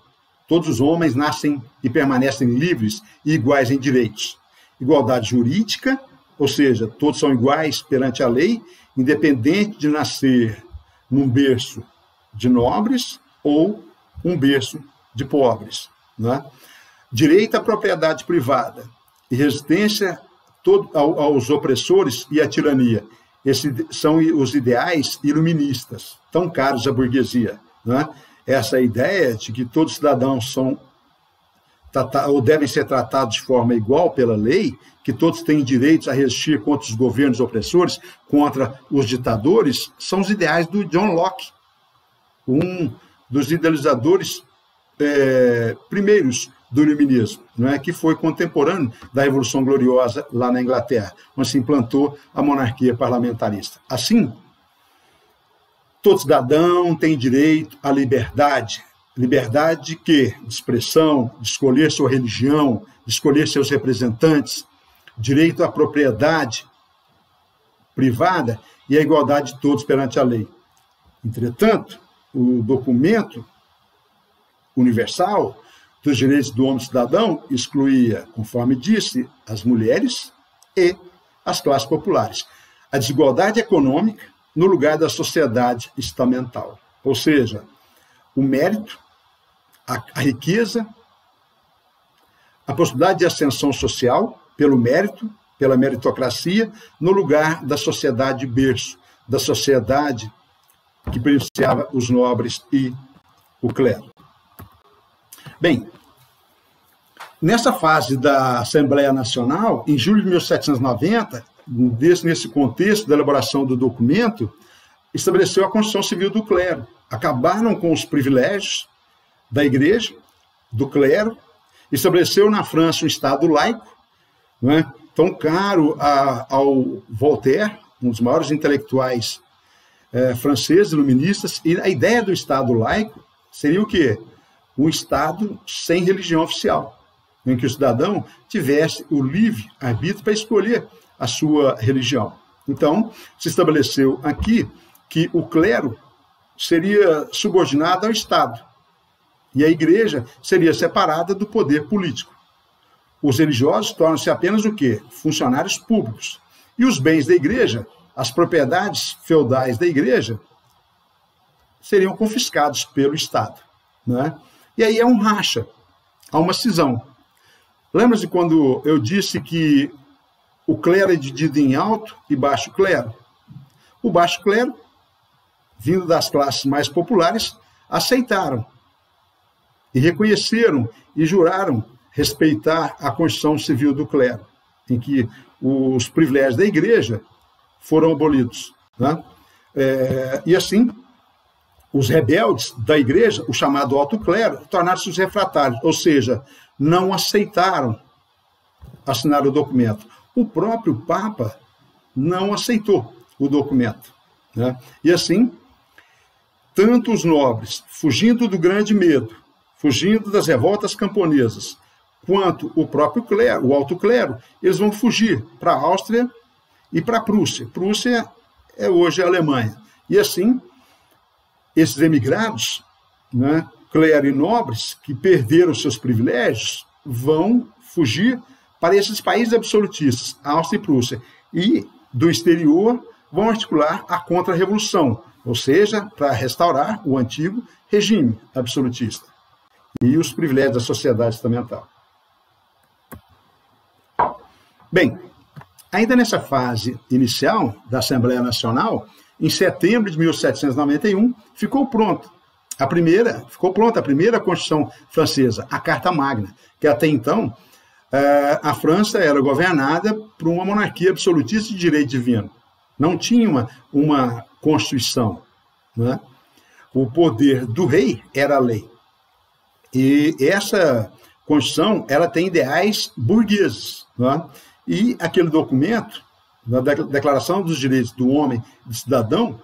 S1: todos os homens nascem e permanecem livres e iguais em direitos. Igualdade jurídica, ou seja, todos são iguais perante a lei, independente de nascer num berço de nobres ou um berço de pobres, né? Direito à propriedade privada e resistência aos opressores e à tirania. Esses são os ideais iluministas, tão caros à burguesia, né? Essa ideia de que todos os cidadãos são ou devem ser tratados de forma igual pela lei, que todos têm direitos a resistir contra os governos opressores, contra os ditadores, são os ideais do John Locke, um dos idealizadores primeiros do iluminismo, né, que foi contemporâneo da Revolução Gloriosa lá na Inglaterra, onde se implantou a monarquia parlamentarista. Assim, todo cidadão tem direito à liberdade. Liberdade de quê? De expressão, de escolher sua religião, de escolher seus representantes, direito à propriedade privada e à igualdade de todos perante a lei. Entretanto, o documento universal dos direitos do homem e cidadão excluía, conforme disse, as mulheres e as classes populares. A desigualdade econômica no lugar da sociedade estamental. Ou seja, o mérito, a riqueza, a possibilidade de ascensão social pelo mérito, pela meritocracia, no lugar da sociedade berço, da sociedade que beneficiava os nobres e o clero. Bem, nessa fase da Assembleia Nacional, em julho de 1790, nesse contexto da elaboração do documento, estabeleceu a Constituição Civil do Clero. Acabaram com os privilégios da Igreja, do clero, estabeleceu na França um Estado laico, né, tão caro ao Voltaire, um dos maiores intelectuais franceses, iluministas, e a ideia do Estado laico seria o quê? Um Estado sem religião oficial, em que o cidadão tivesse o livre arbítrio para escolher a sua religião. Então, se estabeleceu aqui que o clero seria subordinado ao Estado e a Igreja seria separada do poder político. Os religiosos tornam-se apenas o quê? Funcionários públicos. E os bens da Igreja, as propriedades feudais da Igreja, seriam confiscados pelo Estado, né? E aí é um racha, há uma cisão. Lembra-se quando eu disse que o clero é dividido em alto e baixo clero? O baixo clero, vindo das classes mais populares, aceitaram e reconheceram e juraram respeitar a Constituição Civil do Clero, em que os privilégios da Igreja foram abolidos, né? E assim, os rebeldes da igreja, o chamado alto clero, tornaram-se os refratários, ou seja, não aceitaram assinar o documento. O próprio Papa não aceitou o documento, né? E assim, tanto os nobres, fugindo do grande medo, fugindo das revoltas camponesas, quanto o próprio clero, o alto clero, eles vão fugir para a Áustria e para a Prússia. Prússia é hoje a Alemanha. E assim, esses emigrados, né, clero e nobres, que perderam seus privilégios, vão fugir para esses países absolutistas, Áustria e Prússia, e do exterior vão articular a contra-revolução, ou seja, para restaurar o antigo regime absolutista e os privilégios da sociedade estamental. Bem, ainda nessa fase inicial da Assembleia Nacional, em setembro de 1791, ficou pronta a primeira Constituição francesa, a Carta Magna, que até então a França era governada por uma monarquia absolutista de direito divino. Não tinha uma Constituição, né? O poder do rei era a lei. E essa Constituição, ela tem ideais burgueses, né? E aquele documento, da Declaração dos Direitos do Homem e do Cidadão,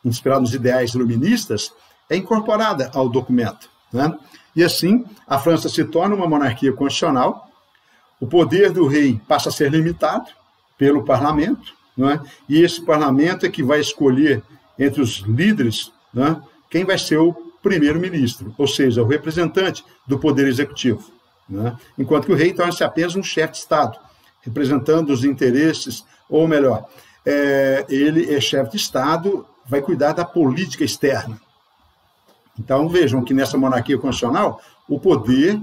S1: inspirado nos ideais iluministas, é incorporada ao documento, né? E assim, a França se torna uma monarquia constitucional, o poder do rei passa a ser limitado pelo parlamento, né? E esse parlamento é que vai escolher entre os líderes, né, quem vai ser o primeiro-ministro, ou seja, o representante do poder executivo, né? Enquanto que o rei torna-se apenas um chefe de Estado, representando os interesses, ou melhor, ele é chefe de Estado, vai cuidar da política externa. Então, vejam que nessa monarquia constitucional, o poder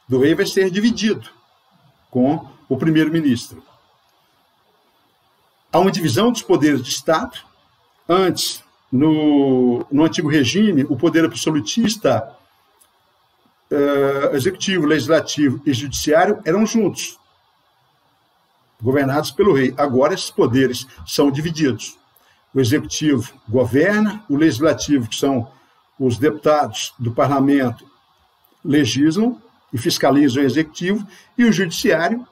S1: do rei vai ser dividido com o primeiro-ministro. Há uma divisão dos poderes de Estado. Antes, no antigo regime, o poder absolutista, executivo, legislativo e judiciário eram juntos, governados pelo rei. Agora, esses poderes são divididos. O executivo governa, o legislativo, que são os deputados do parlamento, legislam e fiscalizam o executivo, e o judiciário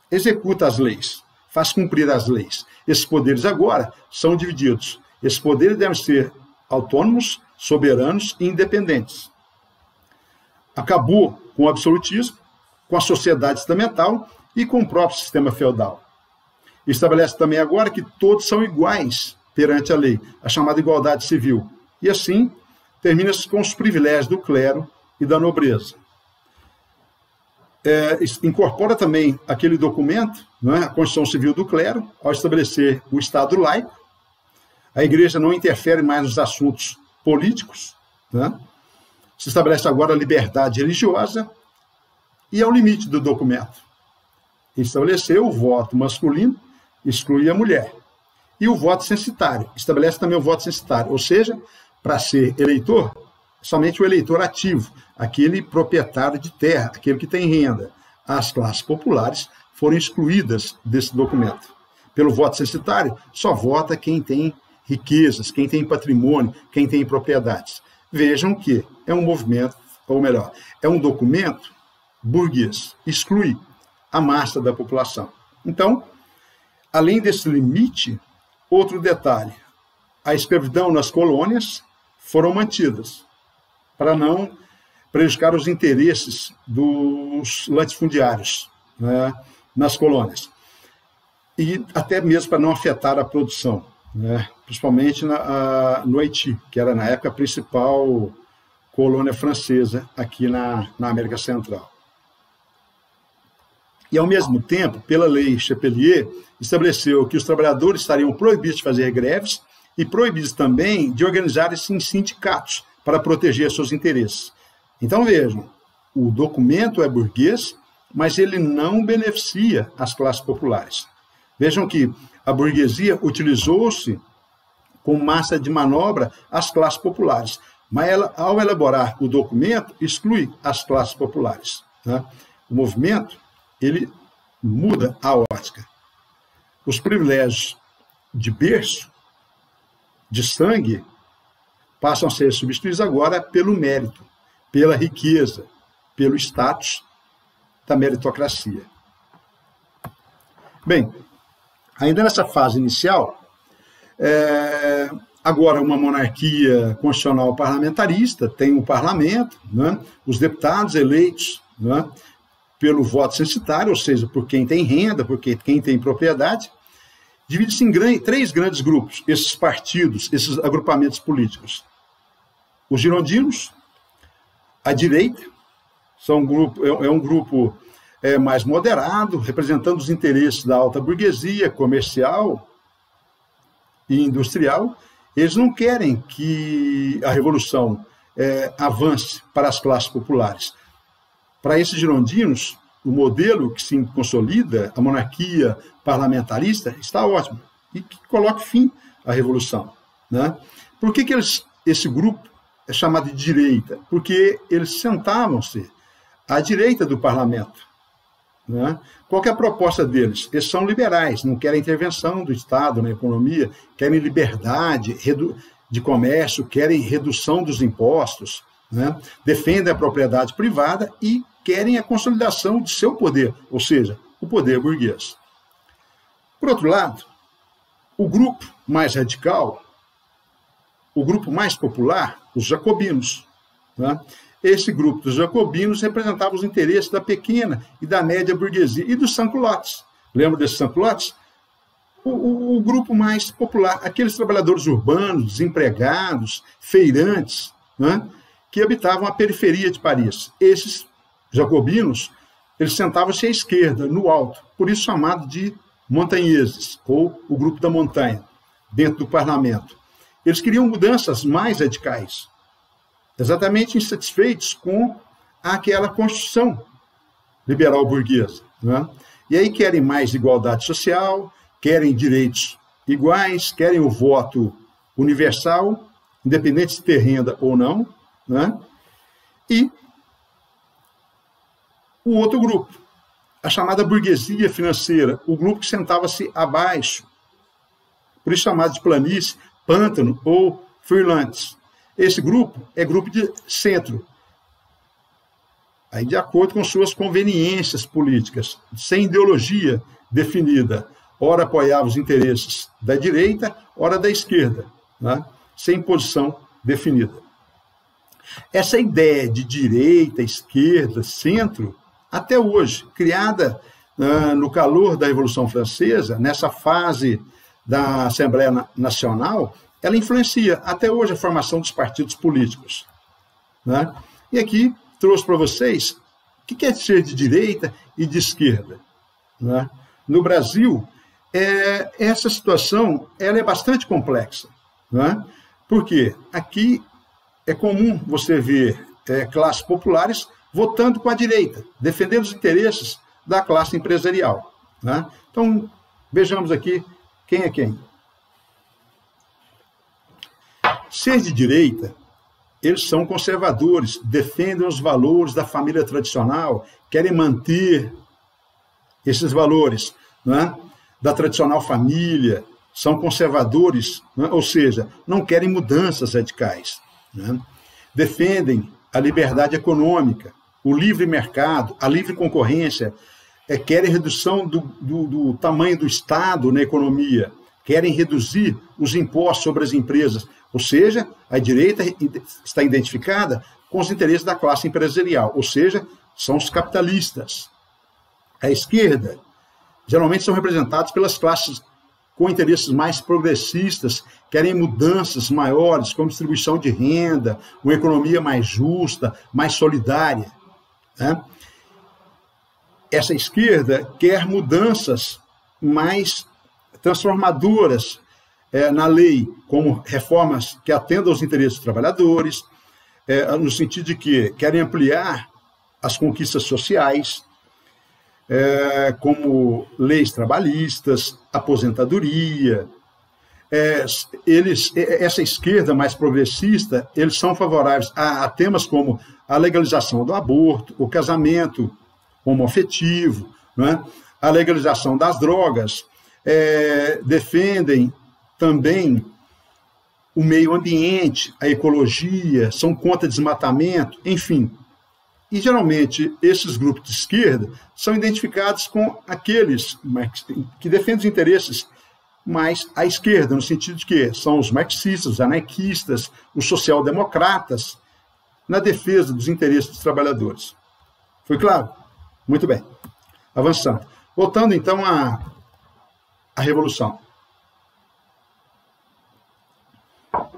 S1: executa as leis, faz cumprir as leis. Esses poderes agora são divididos. Esses poderes devem ser autônomos, soberanos e independentes. Acabou com o absolutismo, com a sociedade estamental e com o próprio sistema feudal. Estabelece também agora que todos são iguais perante a lei, a chamada igualdade civil. E assim, termina-se com os privilégios do clero e da nobreza. Incorpora também aquele documento, né, a Constituição Civil do Clero, ao estabelecer o Estado laico. A Igreja não interfere mais nos assuntos políticos, né? Se estabelece agora a liberdade religiosa e ao limite do documento. Estabeleceu o voto masculino, exclui a mulher. E o voto censitário, estabelece também o voto censitário, ou seja, para ser eleitor, somente o eleitor ativo, aquele proprietário de terra, aquele que tem renda. As classes populares foram excluídas desse documento. Pelo voto censitário, só vota quem tem riquezas, quem tem patrimônio, quem tem propriedades. Vejam que é um movimento, ou melhor, é um documento burguês, exclui a massa da população. Então, além desse limite, outro detalhe, a escravidão nas colônias foram mantidas, para não prejudicar os interesses dos latifundiários, né, nas colônias. E até mesmo para não afetar a produção, né, principalmente no Haiti, que era, na época, a principal colônia francesa aqui na América Central. E, ao mesmo tempo, pela lei Chapelier, estabeleceu que os trabalhadores estariam proibidos de fazer greves e proibidos também de organizarem-se em sindicatos para proteger seus interesses. Então, vejam, o documento é burguês, mas ele não beneficia as classes populares. Vejam que a burguesia utilizou-se como massa de manobra as classes populares, mas ela, ao elaborar o documento, exclui as classes populares, né? O movimento, ele muda a ótica. Os privilégios de berço, de sangue, passam a ser substituídos agora pelo mérito, pela riqueza, pelo status da meritocracia. Bem, ainda nessa fase inicial, agora uma monarquia constitucional parlamentarista, tem um parlamento, né, os deputados eleitos, né, pelo voto censitário, ou seja, por quem tem renda, por quem tem propriedade, divide-se em 3 grandes grupos, esses partidos, esses agrupamentos políticos. Os girondinos, a direita, é um grupo mais moderado, representando os interesses da alta burguesia, comercial e industrial. Eles não querem que a revolução avance para as classes populares. Para esses girondinos, o modelo que se consolida, a monarquia parlamentarista, está ótimo e que coloca fim à revolução, né? Por que esse grupo é chamado de direita? Porque eles sentavam-se à direita do parlamento, né? Qual que é a proposta deles? Eles são liberais, não querem intervenção do Estado na economia, querem liberdade de comércio, querem redução dos impostos, né? Defendem a propriedade privada e querem a consolidação de seu poder, ou seja, o poder burguês. Por outro lado, o grupo mais radical, o grupo mais popular, os jacobinos, né? Esse grupo dos jacobinos representava os interesses da pequena e da média burguesia e dos sans-culottes. Lembra desses sans-culottes? O grupo mais popular, aqueles trabalhadores urbanos, desempregados, feirantes, né, que habitavam a periferia de Paris. Esses jacobinos, eles sentavam-se à esquerda, no alto, por isso chamado de montanheses, ou o grupo da montanha, dentro do parlamento. Eles queriam mudanças mais radicais, exatamente insatisfeitos com aquela Constituição liberal burguesa, né? E aí querem mais igualdade social, querem direitos iguais, querem o voto universal, independente de ter renda ou não, né? E o outro grupo, a chamada burguesia financeira, o grupo que sentava-se abaixo, por isso chamado de planície, pântano ou freelance. Esse grupo é grupo de centro, aí de acordo com suas conveniências políticas, sem ideologia definida. Ora apoiava os interesses da direita, ora da esquerda, né? Sem posição definida. Essa ideia de direita, esquerda, centro, até hoje, criada no calor da Revolução Francesa, nessa fase da Assembleia Nacional, ela influencia até hoje a formação dos partidos políticos, né? E aqui trouxe para vocês o que é ser de direita e de esquerda, né? No Brasil, essa situação ela é bastante complexa, né? Porque aqui é comum você ver classes populares votando com a direita, defendendo os interesses da classe empresarial, né? Então, vejamos aqui quem é quem. Ser de direita, eles são conservadores, defendem os valores da família tradicional, querem manter esses valores, né, da tradicional família, são conservadores, né, ou seja, não querem mudanças radicais, né? Defendem a liberdade econômica, o livre mercado, a livre concorrência, querem redução do tamanho do Estado na economia, querem reduzir os impostos sobre as empresas, ou seja, a direita está identificada com os interesses da classe empresarial, ou seja, são os capitalistas. A esquerda, geralmente são representados pelas classes com interesses mais progressistas, querem mudanças maiores, como distribuição de renda, uma economia mais justa, mais solidária, né? Essa esquerda quer mudanças mais transformadoras na lei, como reformas que atendam aos interesses dos trabalhadores, no sentido de que querem ampliar as conquistas sociais, como leis trabalhistas, aposentadoria. Essa esquerda mais progressista, eles são favoráveis a temas como a legalização do aborto, o casamento homoafetivo, né? A legalização das drogas, defendem também o meio ambiente, a ecologia, são contra desmatamento, enfim. E, geralmente, esses grupos de esquerda são identificados com aqueles que defendem os interesses mais à esquerda, no sentido de que são os marxistas, os anarquistas, os social-democratas, na defesa dos interesses dos trabalhadores. Foi claro? Muito bem. Avançando. Voltando, então, à Revolução.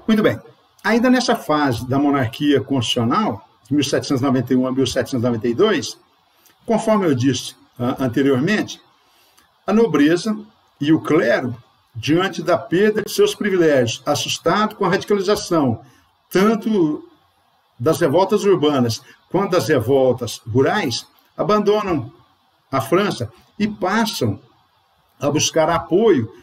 S1: Muito bem. Ainda nessa fase da monarquia constitucional, de 1791 a 1792, conforme eu disse anteriormente, a nobreza e o clero, diante da perda de seus privilégios, assustado com a radicalização, tanto das revoltas urbanas quanto das revoltas rurais, abandonam a França e passam a buscar apoio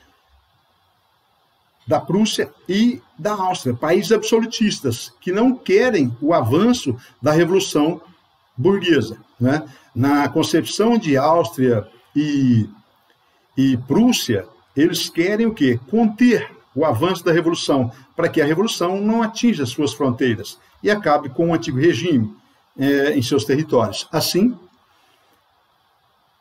S1: da Prússia e da Áustria, países absolutistas, que não querem o avanço da Revolução Burguesa, né? Na concepção de Áustria e Prússia, eles querem o quê? Conter o avanço da Revolução, para que a Revolução não atinja as suas fronteiras e acabe com o antigo regime em seus territórios. Assim,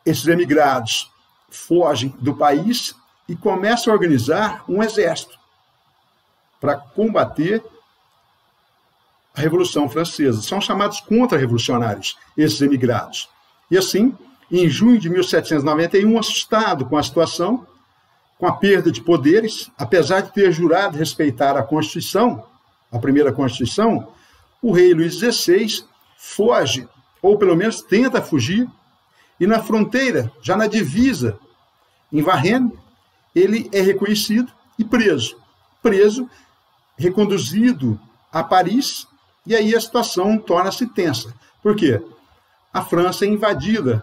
S1: esses emigrados fogem do país e começam a organizar um exército para combater a Revolução Francesa. São chamados contra-revolucionários, esses emigrados. E assim, em junho de 1791, assustado com a situação, com a perda de poderes, apesar de ter jurado respeitar a Constituição, a primeira Constituição, o rei Luís XVI foge, ou pelo menos tenta fugir, e na fronteira, já na divisa, em Varennes, ele é reconhecido e preso. Preso, reconduzido a Paris, e aí a situação torna-se tensa. Por quê? A França é invadida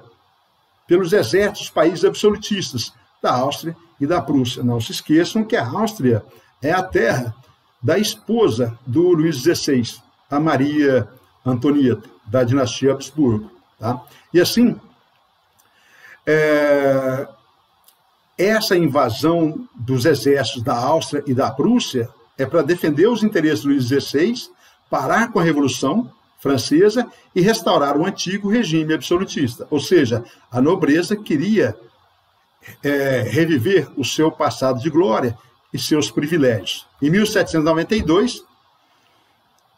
S1: pelos exércitos dos países absolutistas, da Áustria e da Prússia. Não se esqueçam que a Áustria é a terra da esposa do Luís XVI, a Maria Antonieta, da dinastia Habsburgo. Tá? E assim, essa invasão dos exércitos da Áustria e da Prússia é para defender os interesses do Luís XVI, parar com a Revolução Francesa e restaurar o antigo regime absolutista. Ou seja, a nobreza queria reviver o seu passado de glória e seus privilégios. Em 1792,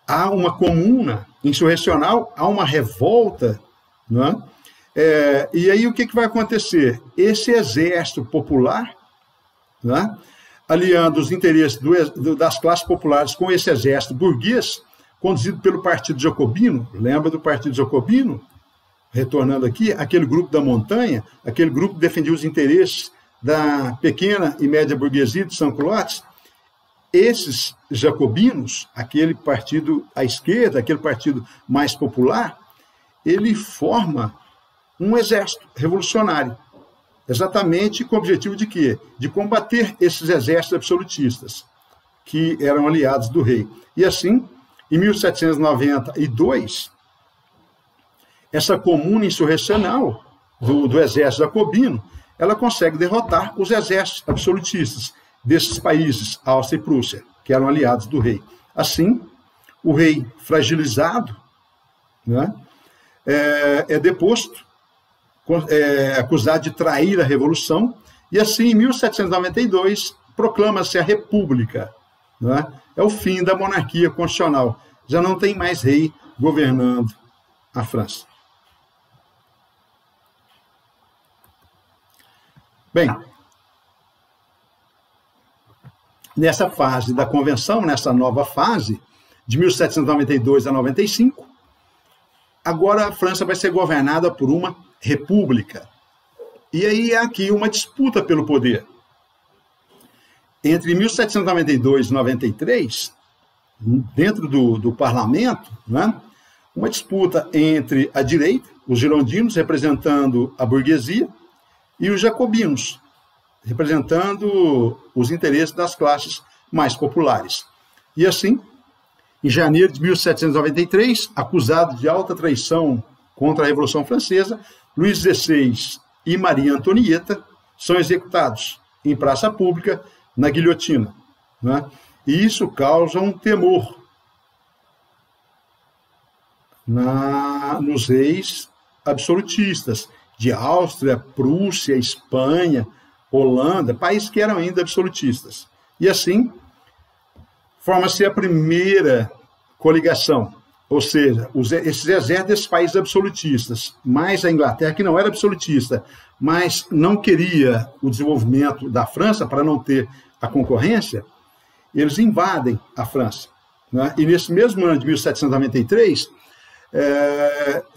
S1: há uma comuna insurrecional, há uma revolta, não é? E aí o que vai acontecer? Esse exército popular, né, aliando os interesses das classes populares com esse exército burguês, conduzido pelo Partido Jacobino, lembra do Partido Jacobino? Retornando aqui, aquele grupo da montanha, aquele grupo que defendia os interesses da pequena e média burguesia de São-Clotes, esses jacobinos, aquele partido à esquerda, aquele partido mais popular, ele forma um exército revolucionário, exatamente com o objetivo de quê? De combater esses exércitos absolutistas, que eram aliados do rei. E assim, em 1792, essa comuna insurrecional do exército jacobino, ela consegue derrotar os exércitos absolutistas desses países, Áustria e Prússia, que eram aliados do rei. Assim, o rei fragilizado, né, é deposto, acusado de trair a Revolução, e assim, em 1792, proclama-se a República. Né? É o fim da monarquia constitucional. Já não tem mais rei governando a França. Bem, nessa fase da Convenção, nessa nova fase, de 1792 a 95, agora a França vai ser governada por uma república. E aí é aqui uma disputa pelo poder. Entre 1792 e 93, dentro do parlamento, né, uma disputa entre a direita, os girondinos representando a burguesia, e os jacobinos, representando os interesses das classes mais populares. E assim, em janeiro de 1793, acusado de alta traição contra a Revolução Francesa, Luís XVI e Maria Antonieta são executados em praça pública na guilhotina. Né? E isso causa um temor nos reis absolutistas de Áustria, Prússia, Espanha, Holanda, países que eram ainda absolutistas. E assim, forma-se a primeira coligação, ou seja, esses exércitos desses países absolutistas, mais a Inglaterra, que não era absolutista, mas não queria o desenvolvimento da França para não ter a concorrência, eles invadem a França. Né? E nesse mesmo ano de 1793,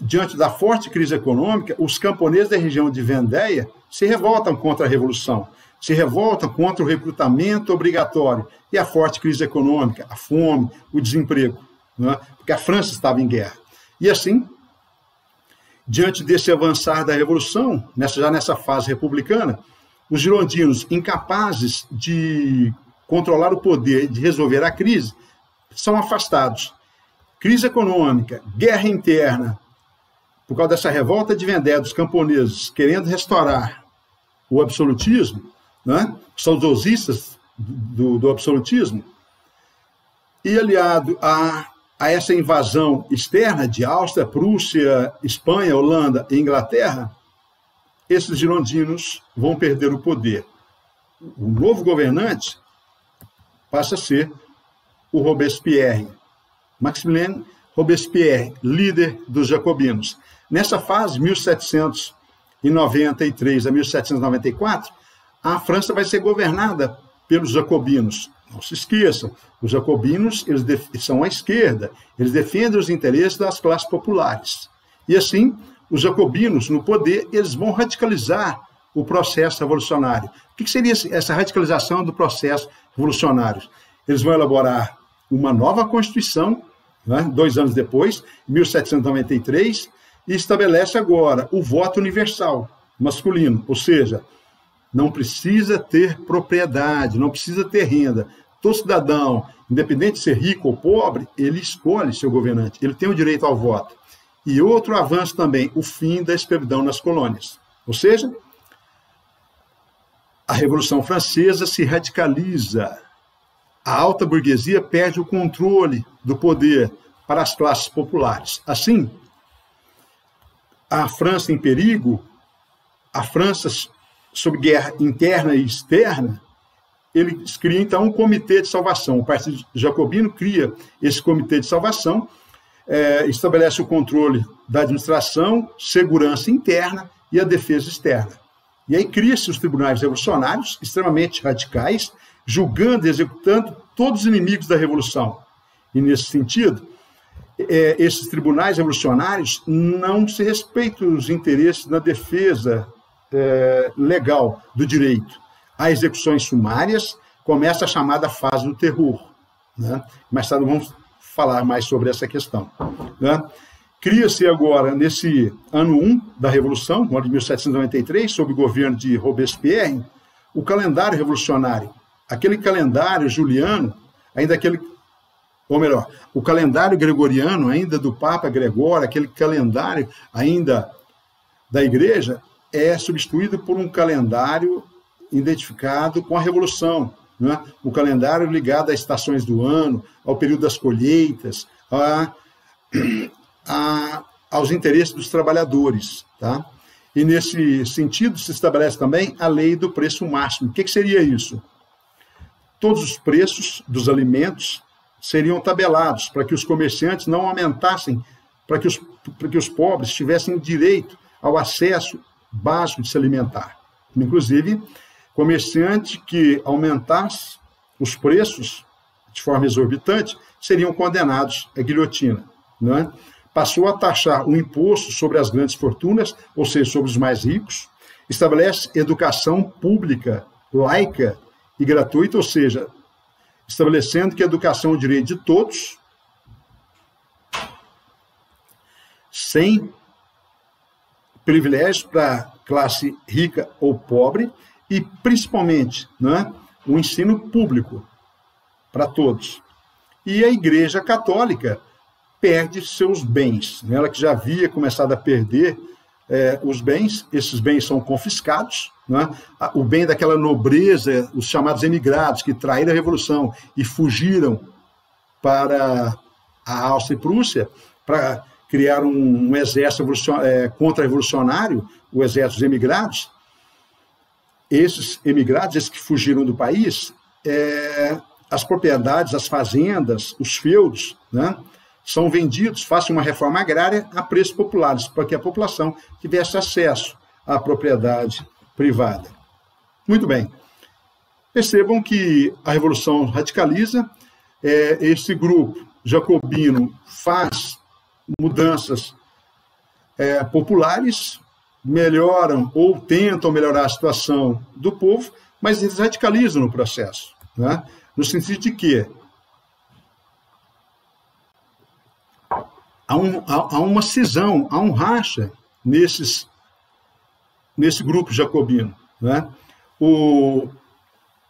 S1: diante da forte crise econômica, os camponeses da região de Vendéia se revoltam contra a Revolução, se revoltam contra o recrutamento obrigatório e a forte crise econômica, a fome, o desemprego, né? Porque a França estava em guerra. E assim, diante desse avançar da Revolução, já nessa fase republicana, os girondinos, incapazes de controlar o poder, de resolver a crise, são afastados. Crise econômica, guerra interna, por causa dessa revolta de Vendéia dos camponeses, querendo restaurar o absolutismo, né? Saudosistas do absolutismo, e aliado a essa invasão externa de Áustria, Prússia, Espanha, Holanda e Inglaterra, esses girondinos vão perder o poder. O novo governante passa a ser o Robespierre, Maximilien Robespierre, líder dos jacobinos. Nessa fase, 1793 a 1794, a França vai ser governada pelos jacobinos. Não se esqueçam, os jacobinos eles são à esquerda, eles defendem os interesses das classes populares. E assim, os jacobinos, no poder, eles vão radicalizar o processo revolucionário. O que seria essa radicalização do processo revolucionário? Eles vão elaborar uma nova Constituição, né, 2 anos depois, 1793, e estabelece agora o voto universal masculino, ou seja, não precisa ter propriedade, não precisa ter renda. Todo cidadão, independente de ser rico ou pobre, ele escolhe seu governante, ele tem o direito ao voto. E outro avanço também, o fim da escravidão nas colônias. Ou seja, a Revolução Francesa se radicaliza. A alta burguesia perde o controle do poder para as classes populares. Assim, a França em perigo, a França sob guerra interna e externa, eles criam, então, um comitê de salvação. O Partido Jacobino cria esse comitê de salvação, estabelece o controle da administração, segurança interna e a defesa externa. E aí cria-se os tribunais revolucionários, extremamente radicais, julgando e executando todos os inimigos da Revolução. E, nesse sentido, esses tribunais revolucionários não se respeitam os interesses na defesa legal do direito. Há execuções sumárias, começa a chamada fase do terror. Né? Mais tarde vamos falar mais sobre essa questão. Né? Cria-se agora, nesse ano 1 da Revolução, no ano de 1793, sob o governo de Robespierre, o calendário revolucionário. Aquele calendário juliano, o calendário gregoriano, ainda do Papa Gregório, aquele calendário ainda da Igreja, é substituído por um calendário identificado com a Revolução, né? O calendário ligado às estações do ano, ao período das colheitas, aos interesses dos trabalhadores. Tá? E, nesse sentido, se estabelece também a lei do preço máximo. O que seria isso? Todos os preços dos alimentos seriam tabelados para que os comerciantes não aumentassem, para que os pobres tivessem direito ao acesso básico de se alimentar. Inclusive, comerciante que aumentasse os preços de forma exorbitante seriam condenados à guilhotina. Né? Passou a taxar o imposto sobre as grandes fortunas, ou seja, sobre os mais ricos, estabelece educação pública, laica e gratuita, ou seja, estabelecendo que a educação é o direito de todos, sem privilégios para a classe rica ou pobre, e, principalmente, né, o ensino público para todos. E a Igreja Católica perde seus bens. Ela que já havia começado a perder os bens, esses bens são confiscados, né? O bem daquela nobreza, os chamados emigrados, que traíram a Revolução e fugiram para a Áustria e Prússia para criar um exército contra-revolucionário, o exército dos emigrados. Esses emigrados, esses que fugiram do país, as propriedades, as fazendas, os feudos, né, são vendidos, fazem uma reforma agrária a preços populares, para que a população tivesse acesso à propriedade privada. Muito bem. Percebam que a Revolução radicaliza, esse grupo jacobino faz mudanças populares, melhoram ou tentam melhorar a situação do povo, mas eles radicalizam no processo, né? No sentido de que há uma cisão, há um racha nesse grupo jacobino, né?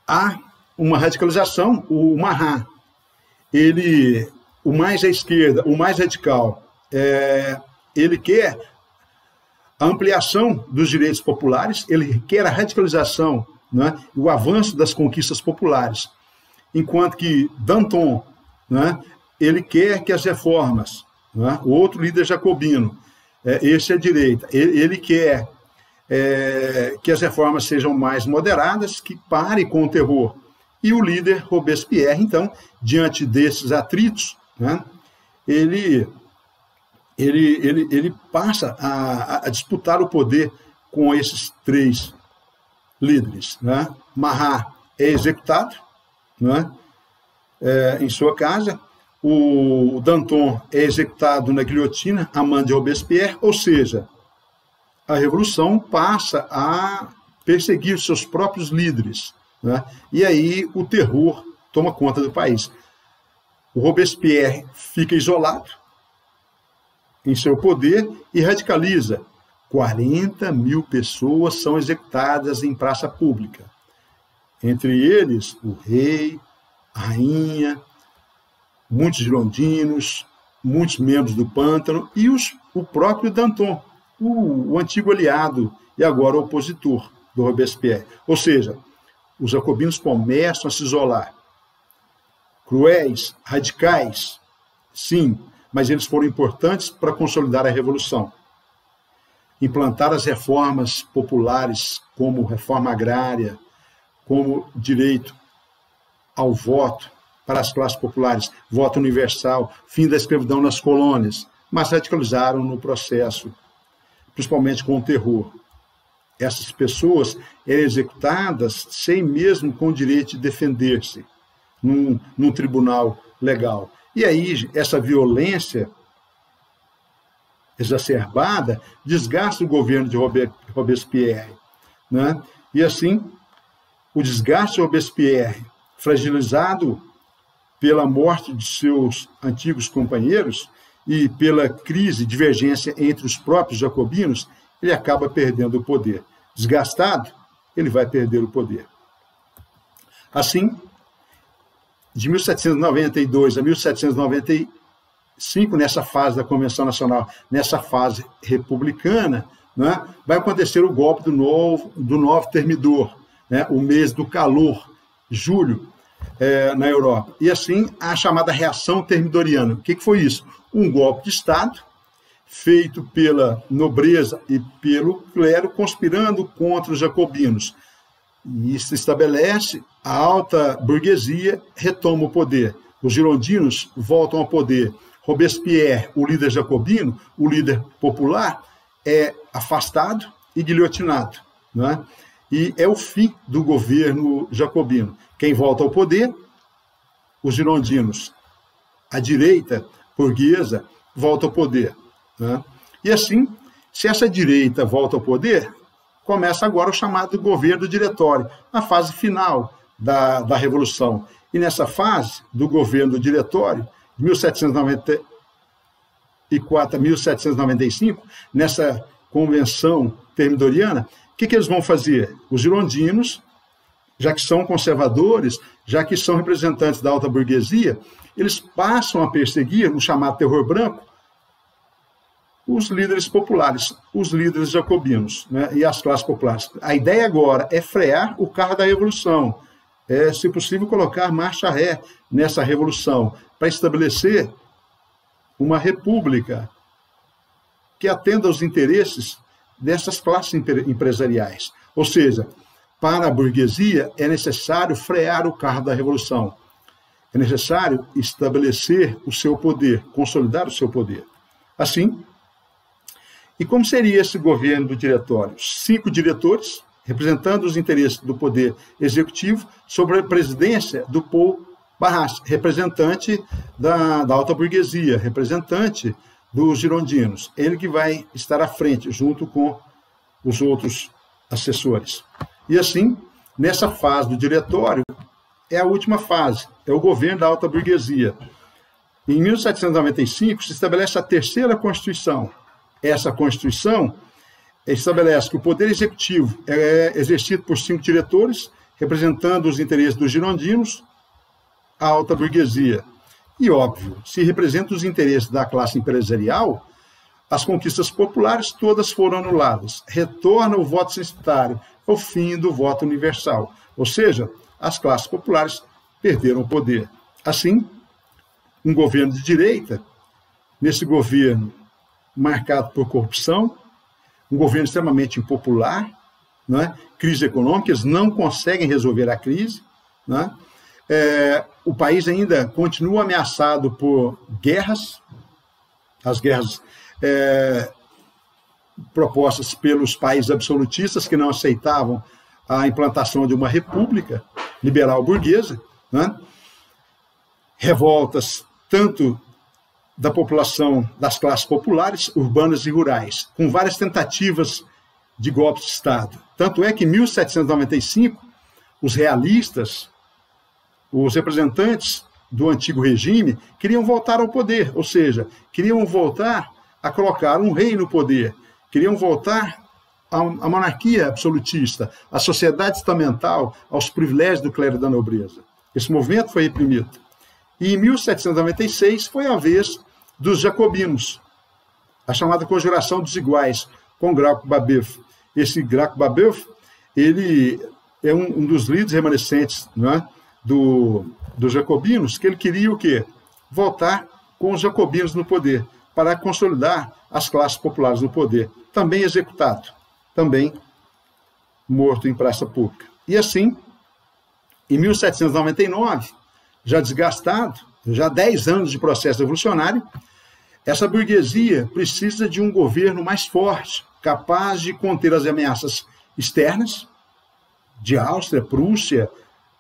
S1: Há uma radicalização, o Marat, o mais à esquerda, o mais radical, ele quer a ampliação dos direitos populares, ele quer a radicalização, né, o avanço das conquistas populares, enquanto que Danton, né, ele quer que as reformas, né, o outro líder jacobino, esse é a direita, ele quer que as reformas sejam mais moderadas, que pare com o terror. E o líder Robespierre, então, diante desses atritos, né, ele passa a disputar o poder com esses três líderes, né? Marat é executado, né, em sua casa, o Danton é executado na guilhotina, a mão de Robespierre, ou seja, a Revolução passa a perseguir seus próprios líderes, né? E aí o terror toma conta do país. O Robespierre fica isolado em seu poder e radicaliza. 40 mil pessoas são executadas em praça pública. Entre eles, o rei, a rainha, muitos girondinos, muitos membros do Pântano e o próprio Danton, o antigo aliado e agora opositor do Robespierre. Ou seja, os jacobinos começam a se isolar. Cruéis, radicais, sim, mas eles foram importantes para consolidar a Revolução. Implantar as reformas populares, como reforma agrária, como direito ao voto para as classes populares, voto universal, fim da escravidão nas colônias, mas radicalizaram no processo, principalmente com o terror. Essas pessoas eram executadas sem mesmo com o direito de defender-se num tribunal legal. E aí, essa violência exacerbada desgasta o governo de Robespierre, né? E assim, o desgaste de Robespierre, fragilizado pela morte de seus antigos companheiros e pela crise, divergência entre os próprios jacobinos, ele acaba perdendo o poder. Desgastado, ele vai perder o poder. Assim, de 1792 a 1795, nessa fase da Convenção Nacional, nessa fase republicana, né, vai acontecer o golpe do novo termidor, né, o mês do calor, julho, na Europa. E assim, a chamada reação termidoriana. O que foi isso? Um golpe de Estado, feito pela nobreza e pelo clero, conspirando contra os jacobinos. E isso estabelece, a alta burguesia retoma o poder. Os girondinos voltam ao poder. Robespierre, o líder jacobino, o líder popular, é afastado e guilhotinado, né? E é o fim do governo jacobino. Quem volta ao poder? Os girondinos. A direita burguesa volta ao poder, né? E assim, se essa direita volta ao poder, começa agora o chamado governo diretório, a fase final da Revolução. E nessa fase do governo diretório, de 1794 a 1795, nessa convenção termidoriana, o que eles vão fazer? Os girondinos, já que são conservadores, já que são representantes da alta burguesia, eles passam a perseguir, no chamado terror branco, os líderes populares, os líderes jacobinos, né, e as classes populares. A ideia agora é frear o carro da revolução, se possível, colocar marcha ré nessa revolução, para estabelecer uma república que atenda aos interesses dessas classes empresariais. Ou seja, para a burguesia é necessário frear o carro da revolução. É necessário estabelecer o seu poder, consolidar o seu poder. Assim, e como seria esse governo do diretório? 5 diretores, representando os interesses do poder executivo, sobre a presidência do Paul Barras, representante da alta burguesia, representante dos girondinos. Ele que vai estar à frente, junto com os outros assessores. E assim, nessa fase do diretório, é a última fase, é o governo da alta burguesia. Em 1795, se estabelece a terceira Constituição. Essa Constituição estabelece que o poder executivo é exercido por 5 diretores, representando os interesses dos girondinos, a alta burguesia. E, óbvio, se representa os interesses da classe empresarial, as conquistas populares todas foram anuladas. Retorna o voto censitário, ao fim do voto universal. Ou seja, as classes populares perderam o poder. Assim, um governo de direita, nesse governo marcado por corrupção, um governo extremamente impopular, né? Crise econômica, eles não conseguem resolver a crise, né? O país ainda continua ameaçado por guerras, as guerras propostas pelos países absolutistas que não aceitavam a implantação de uma república liberal burguesa, né? Revoltas tanto da população das classes populares, urbanas e rurais, com várias tentativas de golpe de Estado. Tanto é que em 1795, os realistas, os representantes do antigo regime, queriam voltar ao poder, ou seja, queriam voltar a colocar um rei no poder, queriam voltar à monarquia absolutista, à sociedade estamental, aos privilégios do clero e da nobreza. Esse movimento foi reprimido. E em 1796 foi a vez dos jacobinos, a chamada Conjuração dos Iguais, com Graco-Babeuf. Esse Graco-Babeuf, ele é um dos líderes remanescentes, né, dos jacobinos, que ele queria o quê? Voltar com os jacobinos no poder, para consolidar as classes populares no poder. Também executado, também morto em praça pública. E assim, em 1799, já desgastado, já 10 anos de processo revolucionário, essa burguesia precisa de um governo mais forte, capaz de conter as ameaças externas, de Áustria, Prússia,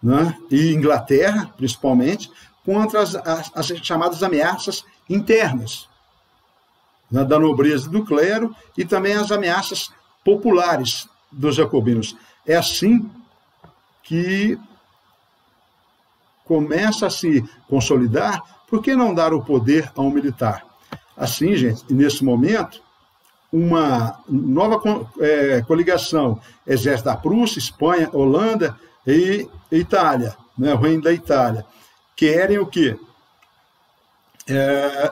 S1: né, e Inglaterra, principalmente, contra as chamadas ameaças internas, né, da nobreza e do clero, e também as ameaças populares dos jacobinos. É assim que começa a se consolidar. Por que não dar o poder a um militar? Assim, gente, nesse momento, uma nova coligação, exército da Prússia, Espanha, Holanda e Itália, né, o reino da Itália, querem o quê?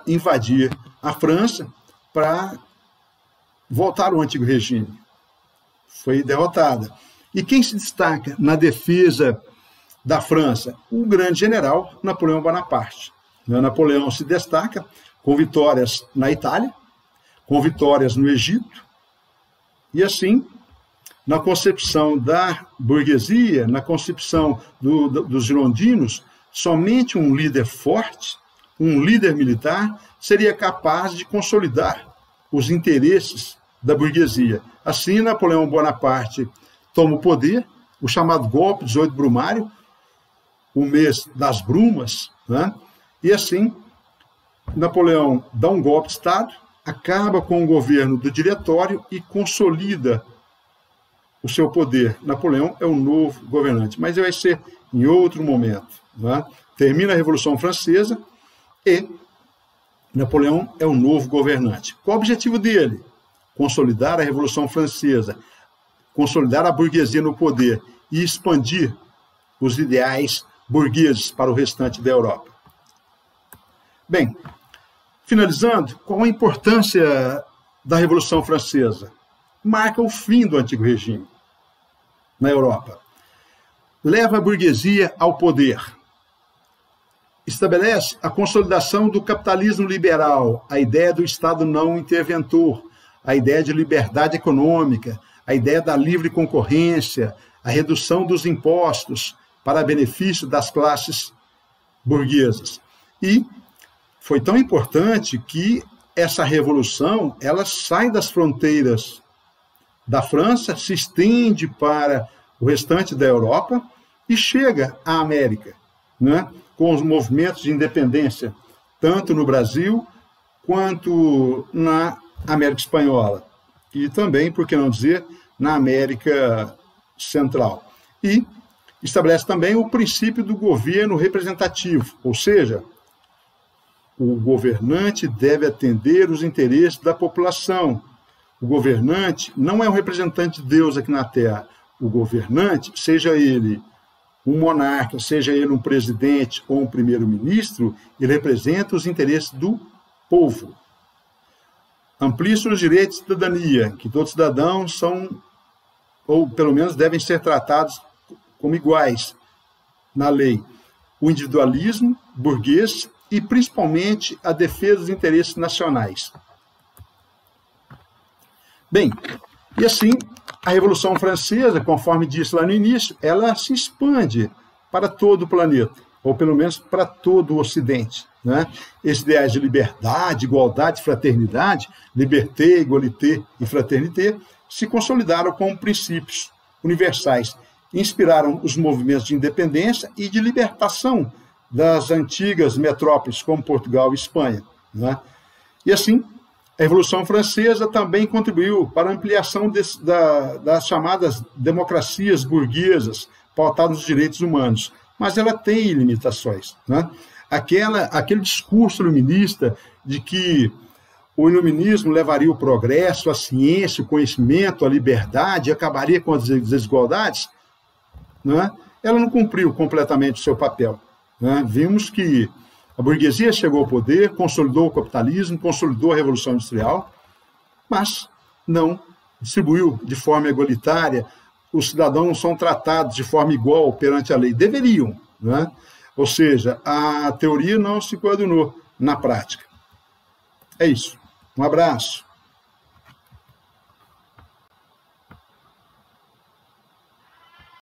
S1: Invadir a França para voltar ao antigo regime. Foi derrotada. E quem se destaca na defesa da França? O grande general Napoleão Bonaparte. Napoleão se destaca com vitórias na Itália, com vitórias no Egito, e assim, na concepção da burguesia, na concepção dos girondinos, somente um líder forte, um líder militar, seria capaz de consolidar os interesses da burguesia. Assim, Napoleão Bonaparte toma o poder, o chamado golpe 18 Brumário, o mês das brumas, né? E assim, Napoleão dá um golpe de Estado, acaba com o governo do diretório e consolida o seu poder. Napoleão é o novo governante, mas vai ser em outro momento, né? Termina a Revolução Francesa e Napoleão é o novo governante. Qual o objetivo dele? Consolidar a Revolução Francesa, consolidar a burguesia no poder e expandir os ideais burgueses para o restante da Europa. Bem, finalizando, qual a importância da Revolução Francesa? Marca o fim do antigo regime na Europa. Leva a burguesia ao poder. Estabelece a consolidação do capitalismo liberal, a ideia do Estado não interventor, a ideia de liberdade econômica, a ideia da livre concorrência, a redução dos impostos para benefício das classes burguesas. E foi tão importante que essa revolução ela sai das fronteiras da França, se estende para o restante da Europa e chega à América, né? Com os movimentos de independência, tanto no Brasil quanto na América Espanhola e também, por que não dizer, na América Central. E estabelece também o princípio do governo representativo, ou seja, o governante deve atender os interesses da população. O governante não é um representante de Deus aqui na Terra. O governante, seja ele um monarca, seja ele um presidente ou um primeiro-ministro, ele representa os interesses do povo. Amplia-se os direitos de cidadania, que todos os cidadãos são, ou pelo menos devem ser tratados como iguais na lei. O individualismo burguês e, principalmente, a defesa dos interesses nacionais. Bem, e assim, a Revolução Francesa, conforme disse lá no início, ela se expande para todo o planeta, ou pelo menos para todo o Ocidente, né? Esses ideais de liberdade, igualdade, fraternidade, liberté, égalité e fraternité, se consolidaram como princípios universais, inspiraram os movimentos de independência e de libertação das antigas metrópoles, como Portugal e Espanha, né? E assim, a Revolução Francesa também contribuiu para a ampliação das chamadas democracias burguesas, pautadas nos direitos humanos, mas ela tem limitações, né? Aquele discurso iluminista de que o iluminismo levaria o progresso, a ciência, o conhecimento, a liberdade, e acabaria com as desigualdades, né? Ela não cumpriu completamente o seu papel, né? Vimos que a burguesia chegou ao poder, consolidou o capitalismo, consolidou a Revolução Industrial, mas não distribuiu de forma igualitária. Os cidadãos não são tratados de forma igual perante a lei. Deveriam, né? Ou seja, a teoria não se coadunou na prática. É isso. Um abraço.